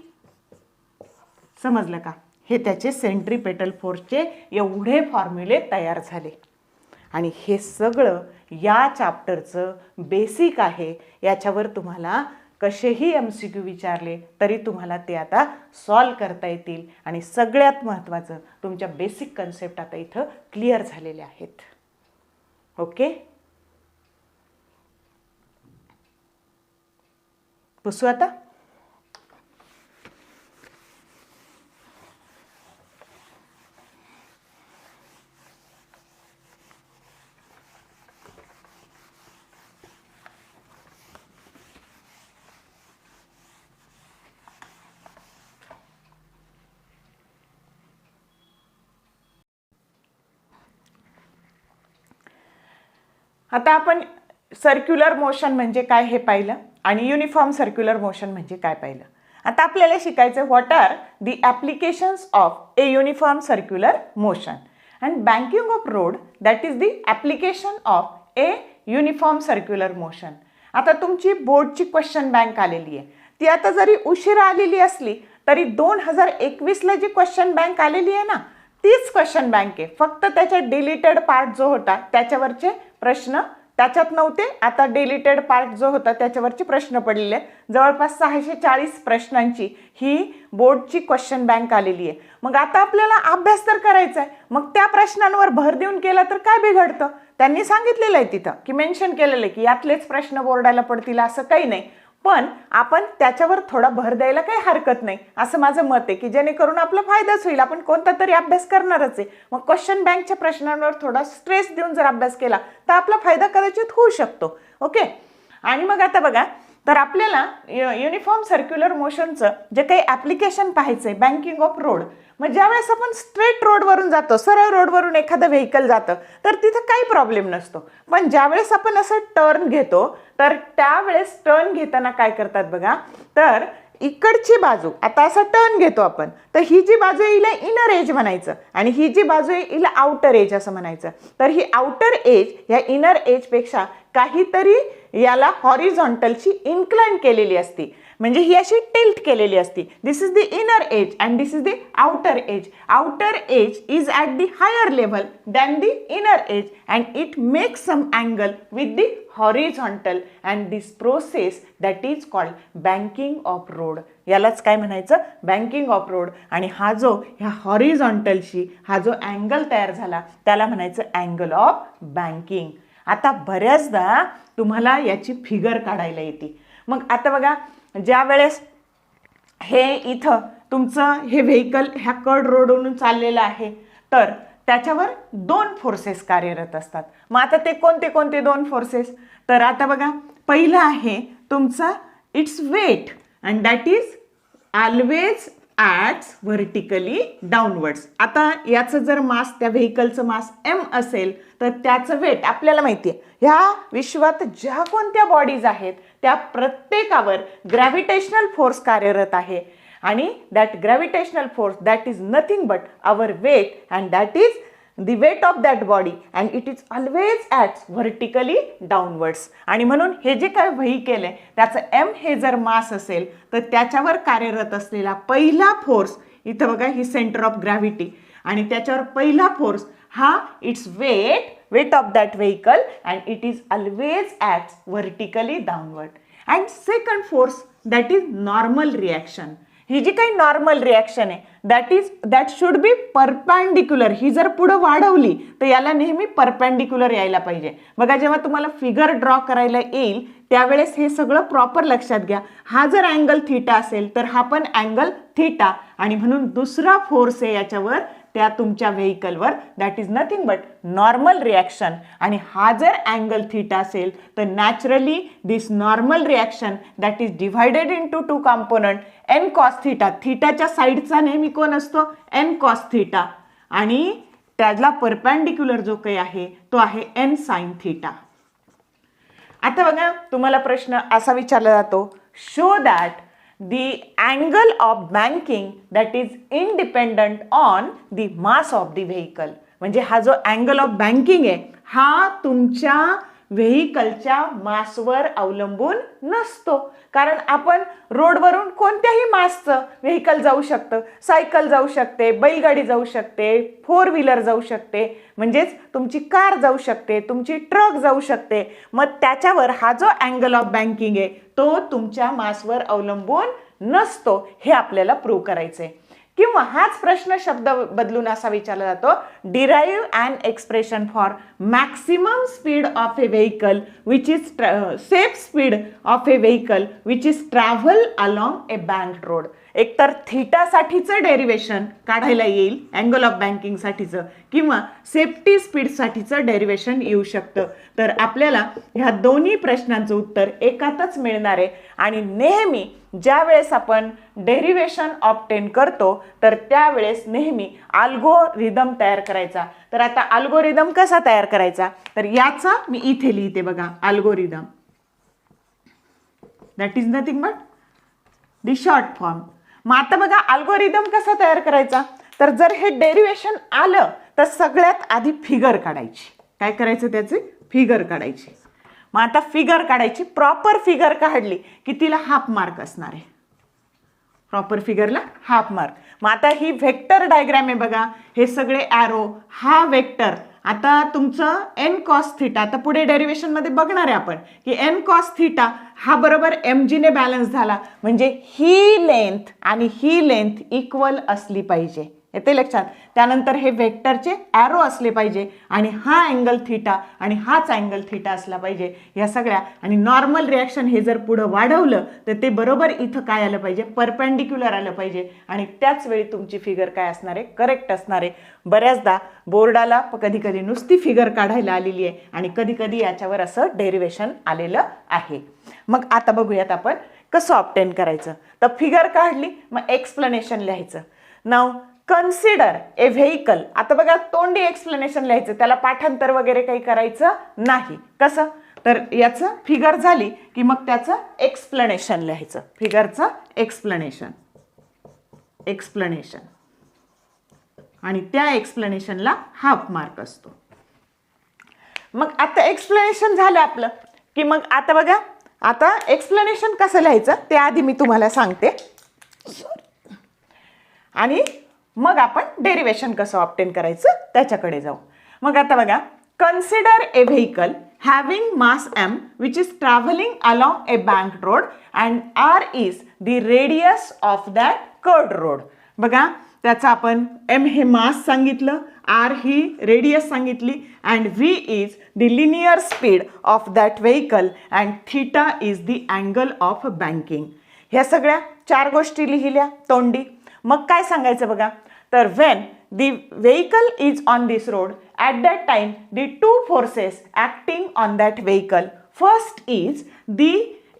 समजलं का? हे त्याचे सेंट्रीपेटल फोर्सचे एवढे फॉर्म्युले तयार झाले आणि हे सगळं या चॅप्टरचं बेसिक आहे. याच्यावर तुम्हाला कसेही MCQ विचारले तरी तुम्हाला ते आता सॉल्व करता येतील आणि सगळ्यात महत्त्वाचं तुमच्या बेसिक कन्सेप्ट आता इथं क्लिअर झालेल्या आहेत. ओके, पुसू आता. आता आपण सर्क्युलर मोशन म्हणजे काय हे पाहिलं आणि युनिफॉर्म सर्क्युलर मोशन म्हणजे काय पाहिलं. आता आपल्याला शिकायचं what are the applications of a uniform circular motion and banking of road that is the application of a uniform circular motion. आता तुमची बोर्डची क्वेश्चन बँक आलेली आहे. ती आता जरी उशिरा आलेली असली तरी 2021ला जी क्वेश्चन बँक आलेली आहे ना तीच क्वेश्चन बँक आहे. फक्त त्याच्या डिलीटेड पार्ट जो होता त्याच्यावरचे प्रश्न त्याच्यात नव्हते. आता डिलीटेड पार्ट जो होता त्याच्यावरचे प्रश्न पडलेले. जवळपास 640 प्रश्नांची ही बोर्डची क्वेश्चन बँक आलेली आहे. मग आता आपल्याला अभ्यास तर करायचा आहे. मग त्या प्रश्नांवर भर देऊन केला तर काय बिघडतं? त्यांनी सांगितलेलं आहे तिथं की मेन्शन केलेलं आहे की यातलेच प्रश्न बोर्डाला पडतील असं काही नाही. पण आपण त्याच्यावर थोडा भर द्यायला काही हरकत नाही असं माझं मत आहे की जेणेकरून आपला फायदाच होईल. आपण कोणता तरी अभ्यास करणारच आहे. मग क्वेश्चन बँकच्या प्रश्नांवर थोडा स्ट्रेस देऊन जर अभ्यास केला तर आपला फायदा कदाचित होऊ शकतो. ओके, आणि मग आता बघा तर आपल्याला युनिफॉर्म सर्क्युलर मोशनचं जे काही ॲप्लिकेशन पाहायचं आहे बँकिंग ऑफ रोड. मग ज्यावेळेस आपण स्ट्रेट रोडवरून जातो, सरळ रोडवरून एखादं व्हेकल जातं तर तिथं काही प्रॉब्लेम नसतो. पण ज्यावेळेस आपण असं टर्न घेतो तर त्यावेळेस टर्न घेताना काय करतात बघा, तर इकडची बाजू आता असा टर्न घेतो आपण तर ही जी बाजू आहे हिला इनर एज म्हणायचं आणि ही जी बाजू आहे हिला आउटर एज असं म्हणायचं. तर ही आउटर एज ह्या इनर एजपेक्षा काहीतरी याला हॉरिझॉन्टलची इन्क्लाइन केलेली असते. म्हणजे ही अशी टिल्ट केलेली असते. This is the inner edge and this is the outer edge. Outer edge is at the higher level than the inner edge and it makes some angle with the horizontal and this process that is called banking of road. यालाच काय म्हणायचं, banking of road. आणि हा जो ह्या हॉरिझॉन्टलशी हा जो angle तयार झाला त्याला म्हणायचं अँगल ऑफ बँकिंग. आता बऱ्याचदा तुम्हाला याची फिगर काढायला येते. मग आता बघा, ज्या वेळेस हे इथं तुमचं हे व्हेकल ह्या कर्ड रोडवरून चाललेलं आहे तर त्याच्यावर 2 फोर्सेस कार्यरत असतात. मग आता ते कोणते कोणते 2 फोर्सेस, तर आता बघा, पहिलं आहे तुमचा its weight and that is always acts vertically downwards. आता याचं जर मास, त्या व्हेकलचं मास m असेल तर त्याचं वेट आपल्याला माहिती आहे, ह्या विश्वात ज्या कोणत्या बॉडीज आहेत त्या प्रत्येकावर ग्रॅव्हिटेशनल फोर्स कार्यरत आहे. आणि that gravitational force that is nothing but our weight and that is the weight of that body and it is always acts vertically downwards. आणि म्हणून हे जे काय व्हेइकल आहे त्याचं m हे जर मास असेल तर त्याच्यावर कार्यरत असलेला पहिला फोर्स, इथं बघा ही सेंटर ऑफ ग्रॅव्हिटी, आणि त्याच्यावर पहिला फोर्स हा its weight of that vehicle and it is always acts vertically downward. And second force that is normal reaction. ही जी काही नॉर्मल रिॲक्शन आहे दॅट शुड बी परपॅन्डिक्युलर. ही जर पुढं वाढवली तर याला नेहमी परपॅन्डिक्युलर यायला पाहिजे. बघा, जेव्हा तुम्हाला फिगर ड्रॉ करायला येईल त्यावेळेस हे सगळं प्रॉपर लक्षात घ्या. हा जर अँगल थीटा असेल तर हा पण अँगल थीटा, आणि म्हणून दुसरा फोर्स आहे याच्यावर त्या तुमच्या व्हेइकलवर that is nothing but normal reaction. आणि हा जर अँगल थीटा असेल तर naturally this normal reaction that is divided into 2 component n cos theta. थीटाच्या साईडचा नेहमी कोण असतो, n कॉस थीटा, आणि त्याला परपॅन्डिक्युलर जो काही आहे तो आहे n साइन थीटा. आता बघा, तुम्हाला प्रश्न असा विचारला जातो, show that the angle of banking that is independent on the mass of the vehicle. म्हणजे हा जो अँगल ऑफ बँकिंग आहे हा तुमच्या व्हेइकलच्या मासवर अवलंबून नसतो. कारण आपण रोडवरून कोणत्याही मासचं व्हेइकल जाऊ शकतं. सायकल जाऊ शकते, बैलगाडी जाऊ शकते, 4 व्हीलर जाऊ शकते, म्हणजेच तुमची कार जाऊ शकते, तुमची ट्रक जाऊ शकते. मग त्याच्यावर हा जो अँगल ऑफ बँकिंग आहे तो तुमच्या मासवर अवलंबून नसतो. हे आपल्याला प्रूव्ह करायचं आहे. किंवा हाच प्रश्न शब्द बदलून असा विचारला जातो, derive and expression for maximum speed of a vehicle which is safe speed of a vehicle which is travel along a banked road. एकतर थीटासाठीचं डेरिवेशन काढायला येईल अँगल ऑफ बँकिंगसाठीचं, किंवा सेफ्टी स्पीडसाठीचं डेरिवेशन येऊ शकतं. तर आपल्याला ह्या दोन्ही प्रश्नांचं उत्तर एकातच मिळणार आहे. आणि नेहमी ज्या वेळेस आपण डेरिवेशन ऑब्टेन करतो तर त्यावेळेस नेहमी अल्गोरिदम तयार करायचा. तर आता अल्गोरिदम कसा तयार करायचा, तर याचा मी इथे लिहिते बघा, algorithm that is nothing but the short form. मग आता बघा, अल्गोरिदम कसा तयार करायचा, तर जर हे डेरिवेशन आलं तर सगळ्यात आधी फिगर काढायची. काय करायचं, त्याचे फिगर काढायची. मग आता फिगर काढायची, प्रॉपर फिगर काढली की तिला हाफ मार्क असणार आहे. प्रॉपर फिगरला हाफ मार्क. मग आता ही व्हेक्टर डायग्राम आहे बघा, हे सगळे ॲरो, हा वेक्टर. आता तुमचं n कॉस थीटा, आता पुढे डेरिवेशनमध्ये बघणार आहे आपण की n कॉस थीटा हा बरोबर mg ने बॅलन्स झाला, म्हणजे ही लेंथ आणि ही लेंथ इक्वल असली पाहिजे. येते लक्षात. त्यानंतर हे वेक्टरचे ॲरो असले पाहिजे आणि हा अँगल थीटा आणि हाच अँगल थीटा असला पाहिजे. या सगळ्या, आणि नॉर्मल रिॲक्शन हे जर पुढं वाढवलं तर ते बरोबर इथं काय आलं पाहिजे, परपेंडिक्युलर आलं पाहिजे. आणि त्याच वेळी तुमची फिगर काय असणार आहे, करेक्ट असणार आहे. बऱ्याचदा बोर्डाला कधी कधी नुसती फिगर काढायला आलेली आहे आणि कधी कधी याच्यावर असं डेरिवेशन आलेलं आहे. मग आता बघूयात आपण कसं ऑब्टेन करायचं. तर फिगर काढली, मग एक्सप्लेनेशन लिहायचं. नाव कन्सिडर ए व्हेइकल. आता बघा, तोंडी एक्सप्लेनेशन लिहायचं, त्याला पाठांतर वगैरे काही करायचं नाही. कसं, तर याचं फिगर झाली की मग त्याचं एक्सप्लेनेशन लिहायचं. फिगरचं एक्सप्लेनेशन आणि त्या एक्सप्लेनेशनला हाफ मार्क असतो. मग आता एक्सप्लेनेशन झालं आपलं की मग आता बघा, आता एक्सप्लेनेशन कसं लिहायचं ते आधी मी तुम्हाला सांगते आणि मग आपण डेरिवेशन कसं ऑब्टेन करायचं त्याच्याकडे जाऊ. मग आता बघा, consider A vehicle having mass m which is traveling along a banked road and r is the radius of that curved road. बघा, त्याचा आपण m हे मास सांगितलं, r ही रेडियस सांगितली and v is the linear speed of that vehicle and theta is the angle of banking. ह्या सगळ्या 4 गोष्टी लिहिल्या तोंडी. मग काय सांगायचं बघा, तर when the vehicle is on this road, at that time the two forces acting on that vehicle, first is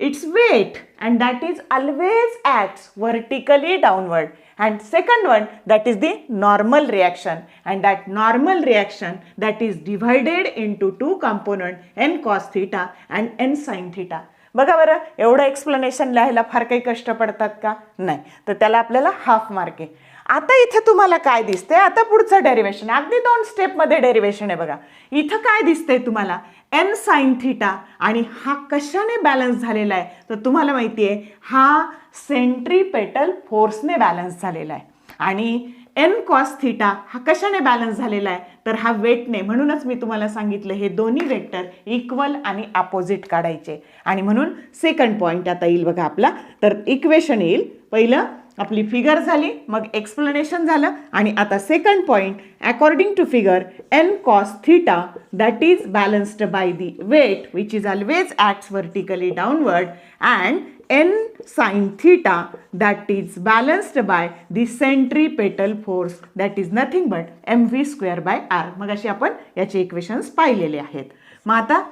its weight and that is always acts vertically downward, and second one that is the normal reaction and that normal reaction that is divided into two components n cos theta and n sin theta. बघा बरं, एवढं explanation लिहायला फार काही कष्ट पडतात का? नाही. तर त्याला आपल्याला हाफ मार्क आहे. आता इथे तुम्हाला काय दिसतंय, आता पुढचं डेरिवेशन अगदी 2 स्टेपमध्ये डेरिवेशन आहे. बघा इथं काय दिसतंय तुम्हाला, एन साइन थिटा, आणि हा कशाने बॅलन्स झालेला आहे तर तुम्हाला माहिती आहे हा सेंट्रीपेटल फोर्सने बॅलन्स झालेला आहे. आणि एन कॉस थिटा हा कशाने बॅलन्स झालेला आहे तर हा वेटने. म्हणूनच मी तुम्हाला सांगितलं हे दोन्ही वेक्टर इक्वल आणि अपोजिट काढायचे. आणि म्हणून सेकंड पॉईंट आता येईल बघा आपला, तर इक्वेशन येईल. पहिलं आपली फिगर झाली, मग एक्सप्लेनेशन झालं, आणि आता second point, according to figure N cos theta that is balanced by the weight which is always acts vertically downward and n sin theta that is balanced by the centripetal force that is nothing but mv square by r. मग अशी आपण याचे equations पाहिलेले आहेत. मग आता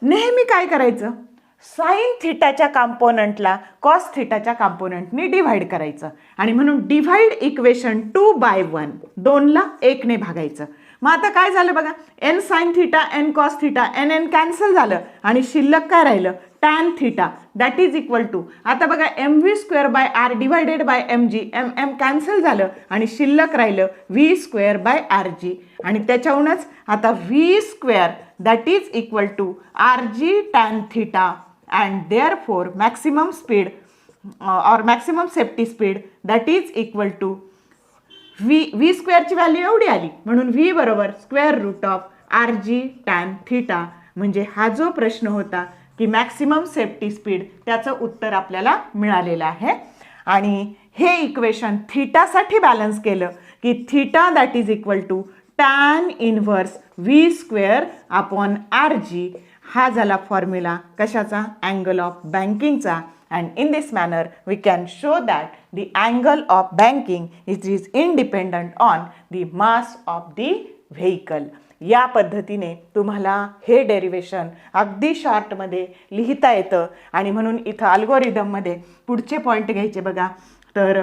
नेहमी काय करायचं, साइन थिटाच्या कॉम्पोनंटला कॉस थिटाच्या कॉम्पोनंटने डिव्हाइड करायचं. आणि म्हणून डिव्हाइड इक्वेशन 2/1, 2ला 1 ने भागायचं. मग आता काय झालं बघा, N sine theta N cos theta N N cancel झालं आणि शिल्लक काय राहिलं, tan theta that is equal to, आता बघा m v square by r divided by m g, m m cancel झालं आणि शिल्लक राहिलं v square by r g. आणि त्याच्याहूनच आता v square that is equal to r g tan theta and therefore maximum speed or maximum safety speed that is equal to v स्क्वेअरची value एवढी आली, म्हणून व्ही बरोबर square root of r g tan theta. म्हणजे हा जो प्रश्न होता की मॅक्सिमम सेफ्टी स्पीड, त्याचं उत्तर आपल्याला मिळालेलं आहे. आणि हे इक्वेशन थिटासाठी बॅलन्स केलं की theta that is equal to tan inverse v square upon r g, हा झाला फॉर्म्युला कशाचा, अँगल ऑफ बँकिंगचा. And in this manner we can show that the angle of banking is independent on the mass of the vehicle. या पद्धतीने तुम्हाला हे derivation अगदी शॉर्टमध्ये लिहिता येतं. आणि म्हणून इथं अल्गोरिदममध्ये पुढचे पॉईंट घ्यायचे बघा, तर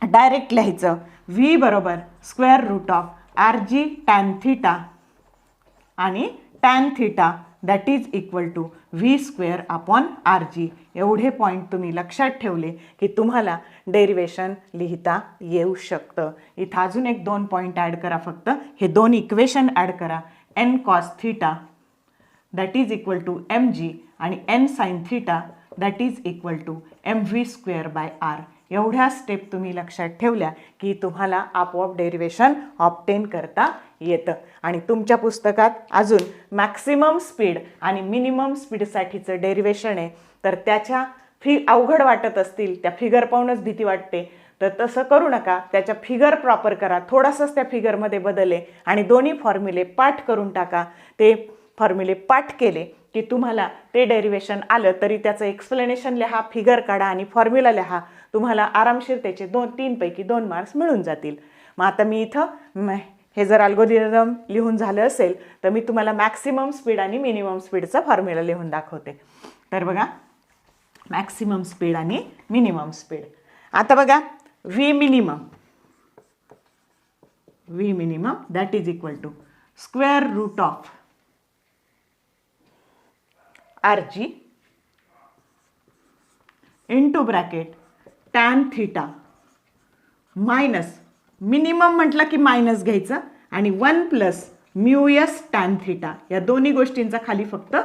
डायरेक्ट लिहायचं व्ही बरोबर square root of r g tan theta आणि tan theta that is equal to v square upon r g. एवढे पॉईंट तुम्ही लक्षात ठेवले की तुम्हाला डेरिवेशन लिहिता येऊ शकतं. इथं अजून 1-2 पॉईंट ॲड करा, फक्त हे 2 इक्वेशन ॲड करा. N cos theta that is equal to m g आणि N sine theta that is equal to m v square by r. एवढ्या स्टेप तुम्ही लक्षात ठेवल्या की तुम्हाला आपोआप डेरिवेशन ऑब्टेन करता येतं. आणि तुमच्या पुस्तकात अजून मॅक्सिमम स्पीड आणि मिनिमम स्पीडसाठीचं डेरिवेशन आहे, तर त्याच्या अवघड वाटत असतील, त्या फिगर पाहूनच भीती वाटते, तर तसं करू नका. त्याच्या फिगर प्रॉपर करा, थोडासाच त्या फिगरमध्ये बदल आहे आणि दोन्ही फॉर्म्युले पाठ करून टाका. ते फॉर्म्युले पाठ केले की तुम्हाला ते डेरिवेशन आलं तरी त्याचं एक्सप्लेनेशन लिहा, फिगर काढा आणि फॉर्म्युला लिहा. तुम्हाला आरामशीर त्याचे 2-3 पैकी 2 मार्क्स मिळून जातील. मग आता मी इथं हे जर अल्गोरिदम लिहून झालं असेल तर मी तुम्हाला मॅक्सिमम स्पीड आणि मिनिमम स्पीडचा फॉर्म्युला लिहून दाखवते. तर बघा, मॅक्सिमम स्पीड आणि मिनिमम स्पीड. आता बघा, v minimum that is equal to square root of r g into bracket tan theta minus, minimum म्हटलं की मायनस घ्यायचं, आणि 1 plus mu s tan theta. या दोन्ही गोष्टींचा खाली फक्त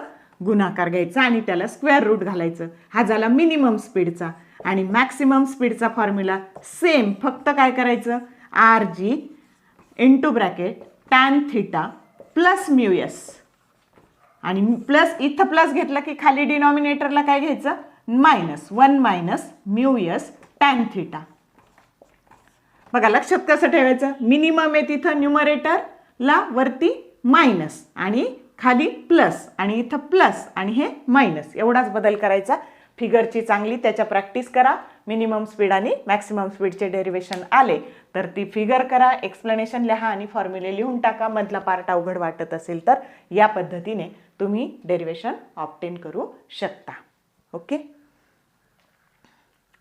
गुणाकार घ्यायचा आणि त्याला स्क्वेअर रूट घालायचं. हा झाला मिनिमम स्पीडचा. आणि मॅक्सिमम स्पीडचा फॉर्म्युला सेम, फक्त काय करायचं, r g into bracket tan theta plus mu s. आणि प्लस इथं प्लस घेतला की खाली डिनॉमिनेटरला काय घ्यायचं, minus, 1 minus mu s tan theta. बघा लक्षात कसं ठेवायचं, मिनिमम आहे तिथं न्यूमरेटरला वरती मायनस आणि खाली प्लस आणि इथं प्लस आणि हे मायनस, एवढाच बदल करायचा. फिगरची चांगली त्याच्या प्रॅक्टिस करा. मिनिमम स्पीड आणि मॅक्सिमम स्पीडचे डेरिवेशन आले तर ती फिगर करा, एक्सप्लेनेशन लिहा आणि फॉर्म्युले लिहून टाका. मधला पार्ट अवघड वाटत असेल तर या पद्धतीने तुम्ही डेरिवेशन ऑब्टेन करू शकता. ओके.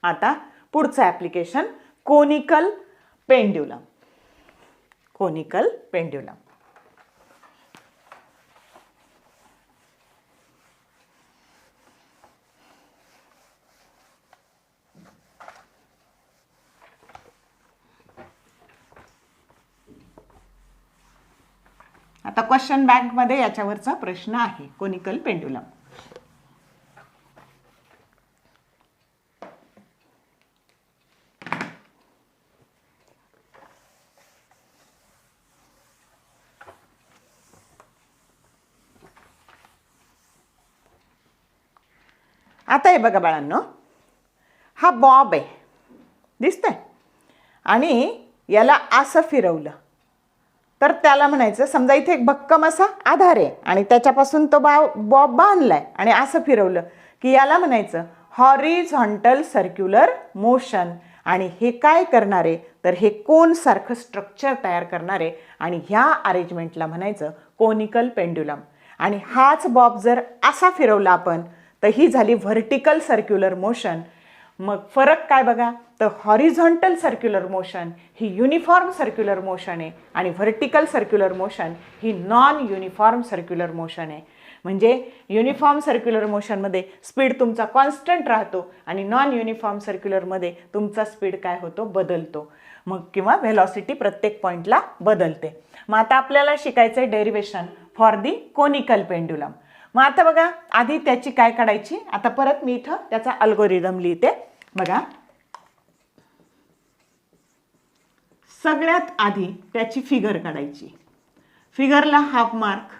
आता पुढचं application conical pendulum. Conical pendulum. आता क्वेश्चन बँकमध्ये याच्यावरचा प्रश्न आहे, कोनिकल पेंड्युलम. आता हे बघा बाळांनो, हा बॉब आहे, दिसतंय, आणि याला असं फिरवलं तर त्याला म्हणायचं, समजा इथे एक भक्कम असा आधार आहे आणि त्याच्यापासून तो बॉब बांधलाय आणि असं फिरवलं की याला म्हणायचं हॉरिझॉन्टल सर्क्युलर मोशन. आणि हे काय करणारे तर हे कोन सारखं स्ट्रक्चर तयार करणारे आणि ह्या अरेंजमेंटला म्हणायचं कोनिकल पेंड्युलम. आणि हाच बॉब जर असा फिरवला आपण तर ही झाली व्हर्टिकल सर्क्युलर मोशन. मग फरक काय बघा, तर हॉरिझॉन्टल सर्क्युलर मोशन ही युनिफॉर्म सर्क्युलर मोशन आहे आणि व्हर्टिकल सर्क्युलर मोशन ही नॉन युनिफॉर्म सर्क्युलर मोशन आहे. म्हणजे युनिफॉर्म सर्क्युलर मोशनमध्ये स्पीड तुमचा कॉन्स्टंट राहतो आणि नॉन युनिफॉर्म सर्क्युलरमध्ये तुमचा स्पीड काय होतो, बदलतो. मग किंवा व्हेलॉसिटी प्रत्येक पॉईंटला बदलते. मग आता आपल्याला शिकायचं आहे derivation for the conical pendulum. मग आता बघा आधी त्याची काय काढायची, आता परत मी इथं त्याचा अल्गोरिदम लिहिते. बघा सगळ्यात आधी त्याची फिगर काढायची. फिगरला हाफ मार्क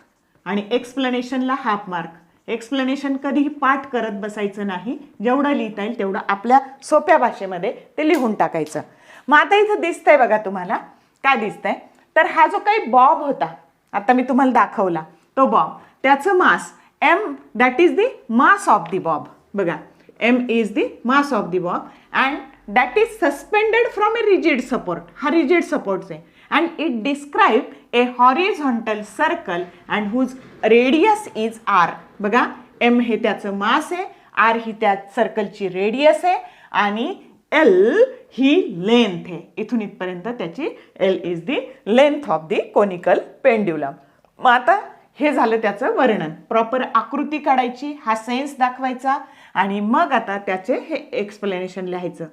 आणि एक्सप्लेनेशनला हाफ मार्क. एक्सप्लेनेशन कधीही पाठ करत बसायचं नाही, जेवढं लिहिता येईल तेवढं आपल्या सोप्या भाषेमध्ये ते लिहून टाकायचं. मग आता इथं दिसतंय बघा तुम्हाला काय दिसतंय, तर हा जो काही बॉब होता आता मी तुम्हाला दाखवला तो बॉब, त्याचं mass m, that is the mass of the bob. बघा m is the mass of the bob and that is suspended from a rigid support. हा रिजिड सपोर्ट आहे and it describe a horizontal circle and whose radius is r. बघा m हे त्याचं मास आहे, r ही त्या सर्कलची radius आहे आणि l ही length आहे. इथून इथपर्यंत त्याची l is the length of the conical pendulum. मग आता हे झालं त्याचं वर्णन. प्रॉपर आकृती काढायची, हा सेन्स दाखवायचा आणि मग आता त्याचे हे एक्सप्लेनेशन लिहायचं.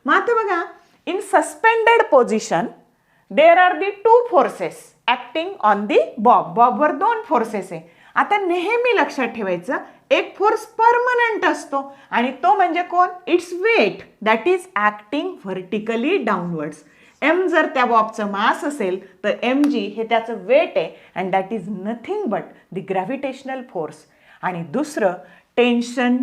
मग आता बघा in suspended position there are the two forces acting on the bob. बॉबवर दोन फोर्सेस आहे. आता नेहमी लक्षात ठेवायचं एक फोर्स परमनंट असतो आणि तो म्हणजे कोण, its weight that is acting vertically downwards. m जर त्या बॉबचं मास असेल तर mg हे त्याचं वेट आहे and that is nothing but the gravitational force. आणि दुसरं tension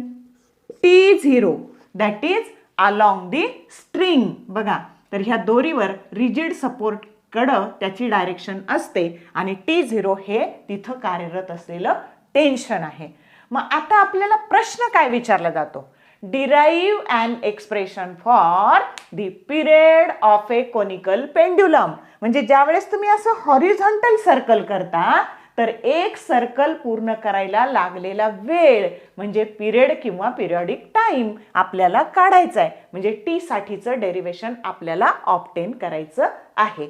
T0 that is along the string. बघा तर ह्या दोरीवर रिजिड सपोर्टकडं त्याची डायरेक्शन असते आणि T0 हे तिथं कार्यरत असलेलं टेन्शन आहे. मग आता आपल्याला प्रश्न काय विचारला जातो, derive an expression for the period of a conical pendulum. म्हणजे ज्यावेळेस तुम्ही असं हॉरिझॉन्टल सर्कल करता तर एक सर्कल पूर्ण करायला लागलेला वेळ म्हणजे पिरियड किंवा पिरियडिक टाइम आपल्याला काढायचा आहे. म्हणजे टी साठीचं डेरिवेशन आपल्याला ऑब्टेन करायचं आहे.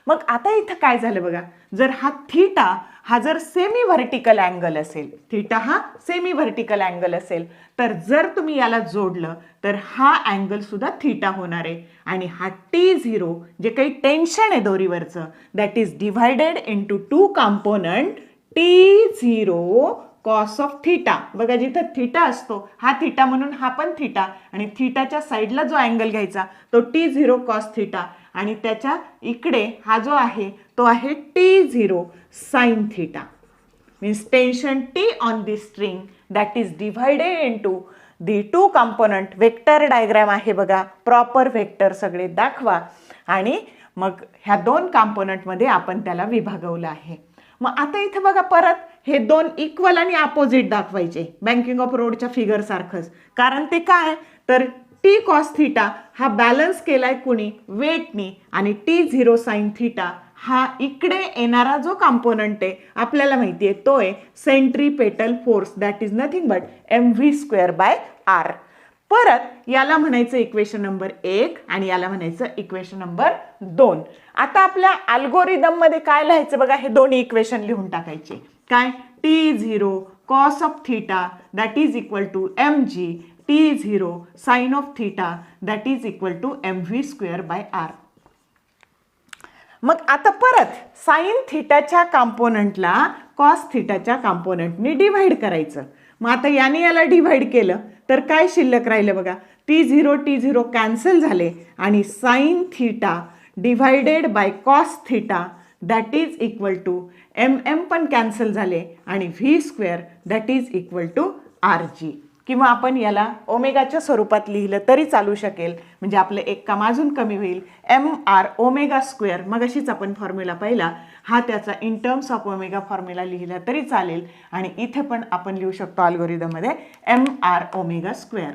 मग आता इथं काय झालं बघा, जर हा थीटा हा जर सेमी व्हर्टिकल अँगल असेल, थीटा हा सेमी व्हर्टिकल अँगल असेल तर जर तुम्ही याला जोडलं तर हा अँगल सुद्धा थीटा होणार आहे आणि हा T0 जे काही टेन्शन आहे दोरीवरचं that is divided into two component T0 cos of theta. बघा जिथं थिटा असतो हा थिटा म्हणून हा पण थिटा, आणि थिटाच्या साईडला जो अँगल घ्यायचा तो T0 कॉस थिटा, आणि त्याच्या इकडे हा जो आहे तो आहे T0 sine theta. Means tension T on the string that is divided into the two component. Vector diagram आहे बघा, प्रॉपर वेक्टर सगळे दाखवा, आणि मग ह्या दोन कंपोनंटमध्ये आपण त्याला विभागवलं आहे. मग आता इथे बघा परत हे दोन इक्वल आणि अपोजिट दाखवायचे, बँकिंग ऑफ रोडच्या फिगर सारखंच. कारण ते काय तर टी कॉस थिटा हा बॅलन्स केलाय कुणी वेटनी, आणि T0 साइन थिटा हा इकडे येणारा जो कंपोनंट आहे आपल्याला माहिती आहे तो आहे centripetal force that is nothing but mv²/r. परत याला म्हणायचं इक्वेशन नंबर 1 आणि याला म्हणायचं इक्वेशन नंबर 2. आता आपल्या अल्गोरिदम मध्ये काय लिहायचं बघा, हे दोन्ही इक्वेशन लिहून टाकायचे. काय T0 cos of theta that is equal to mg T0 sine of theta that is equal to mv²/r. मग आता परत साइन थिटाच्या कंपोनंटला कॉस थिटाच्या कंपोनंटने डिव्हाइड करायचं. मग आता याने याला डिव्हाइड केलं तर काय शिल्लक राहिलं बघा, T0 कॅन्सल झाले, आणि sine theta divided by cos theta that is equal to पण कॅन्सल झाले, आणि v² that is equal to rg. किंवा आपण याला ओमेगाच्या स्वरूपात लिहिलं तरी चालू शकेल, म्हणजे आपलं एक काम अजून कमी होईल. mr². मग अशीच आपण फॉर्म्युला पाहिला, हा त्याचा in terms of omega formula लिहिला तरी चालेल, आणि इथे पण आपण लिहू शकतो अल्गोरिदममध्ये mr².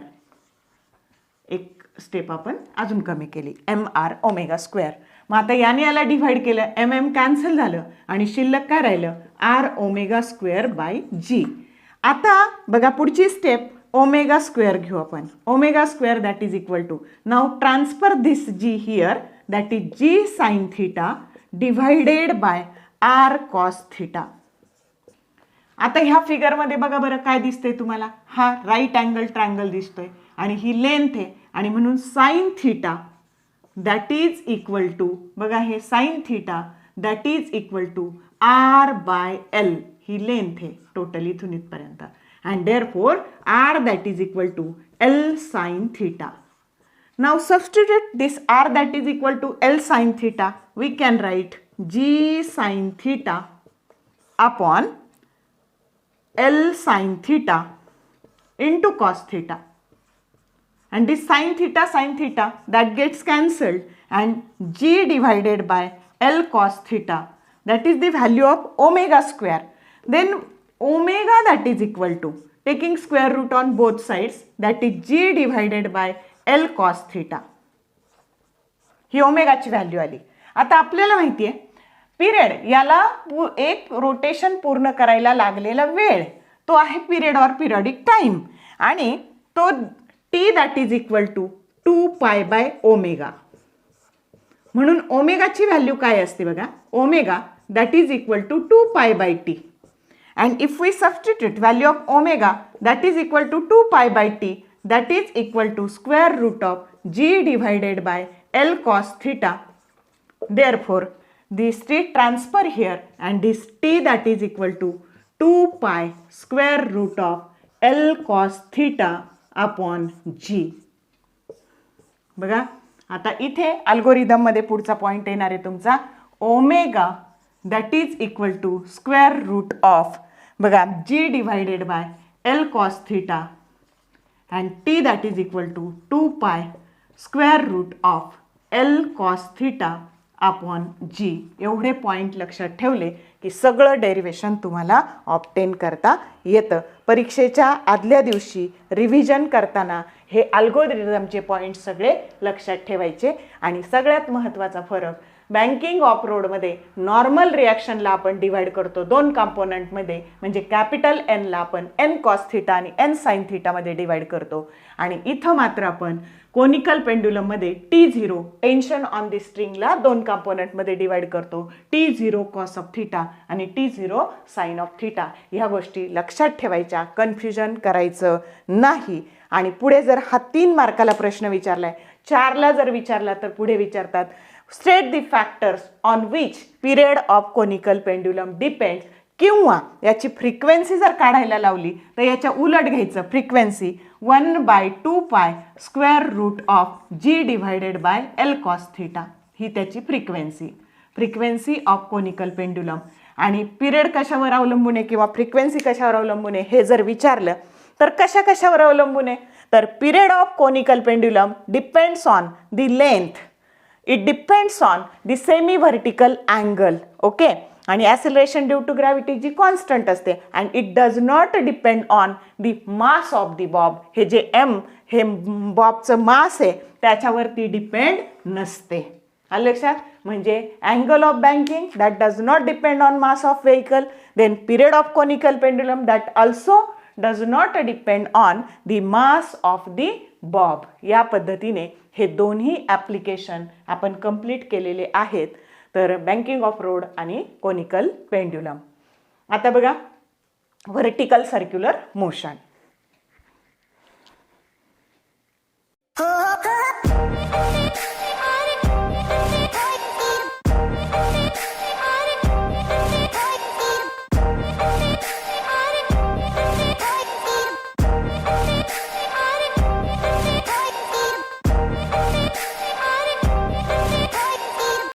एक स्टेप आपण अजून कमी केली, mr². मग आता याने याला डिव्हाइड केलं, कॅन्सल झालं, आणि शिल्लक काय राहिलं r²/g. आता बघा पुढची स्टेप ω² घेऊ आपण. ω² that is equal to, now transfer this g here that is g sine theta divided by r cos theta. आता ह्या फिगरमध्ये बघा बरं काय दिसतंय तुम्हाला, हा राईट अँगल ट्रायंगल दिसतोय, आणि ही लेंथ आहे, आणि म्हणून sine theta that is equal to, बघा हे sine theta that is equal to r/l. ही लेंथ आहे टोटल इथून इथपर्यंत, and therefore r that is equal to L sin theta. Now substitute this r that is equal to L sin theta. We can write g sin theta upon L sin theta into cos theta. And this sin theta that gets cancelled, and g divided by L cos theta that is the value of ω². Then omega that is equal to, taking square root on both sides, that is g divided by L cos theta. ही ओमेगाची value आली. आता आपल्याला माहिती आहे period, याला एक rotation पूर्ण करायला लागलेला वेळ तो आहे पिरियड ऑर पिरियडिक टाइम, आणि तो t that is equal to 2π/ω. म्हणून ओमेगाची व्हॅल्यू काय असते बघा, omega that is equal to 2π/t. And if we substitute value of omega that is equal to 2π/t, that is equal to square root of g divided by L cos theta. Therefore, this t transfer here, and this t that is equal to 2π square root of L cos theta upon g. बघा आता इथे algorithm मध्ये पुढचा point येणार आहे तुमचा omega that is equal to square root of, बघा g divided by L cos theta, and t that is equal to 2π square root of L cos theta upon g. एवढे पॉइंट लक्षात ठेवले की सगळं डेरिवेशन तुम्हाला ऑब्टेन करता येतं. परीक्षेच्या आदल्या दिवशी रिव्हिजन करताना हे अल्गोरिदमचे पॉइंट सगळे लक्षात ठेवायचे. आणि सगळ्यात महत्त्वाचा फरक, बँकिंग ऑफ रोडमध्ये नॉर्मल रिॲक्शनला आपण डिवाइड करतो दोन कंपोनंटमध्ये, म्हणजे कॅपिटल एनला आपण एन कॉस थिटा आणि एन साइन थिटामध्ये डिवाइड करतो, आणि इथं मात्र आपण कोनिकल पेंड्युलममध्ये T0 टेन्शन ऑन दी स्ट्रिंगला दोन कंपोनंटमध्ये डिवाइड करतो, T0 कॉस ऑफ थिटा आणि T0 साइन ऑफ थिटा. ह्या गोष्टी लक्षात ठेवायच्या, कन्फ्युजन करायचं नाही. आणि पुढे जर हा 3 मार्काला प्रश्न विचारलाय, 4ला जर विचारला तर पुढे विचारतात state the factors on which period of conical pendulum depends. किंवा याची फ्रिक्वेन्सी जर काढायला लावली तर याच्या उलट घ्यायचं, frequency 1/2 pi square root of g divided by L cos theta, ही त्याची फ्रिक्वेन्सी ऑफ कोनिकल पेंड्युलम. आणि पिरियड कशावर अवलंबून आहे किंवा फ्रिक्वेन्सी कशावर अवलंबून आहे हे जर विचारलं तर कशावर अवलंबून आहे, तर period of conical pendulum depends on the length, it depends on the semi vertical angle. Okay. आणि acceleration due to gravity g constant असते and it does not depend on the mass of the bob. हे जे M हे बॉबचं मास आहे त्याच्यावरती depend नसते. आलं लक्षात. म्हणजे angle of banking that does not depend on mass of vehicle, then period of conical pendulum that also does not depend on the mass of the bob. या पद्धतीने हे दोन्ही ॲप्लिकेशन आपण कंप्लीट केलेले आहेत. तर बँकिंग ऑफ रोड आणि conical pendulum. आता बघा व्हर्टिकल सर्क्युलर मोशन.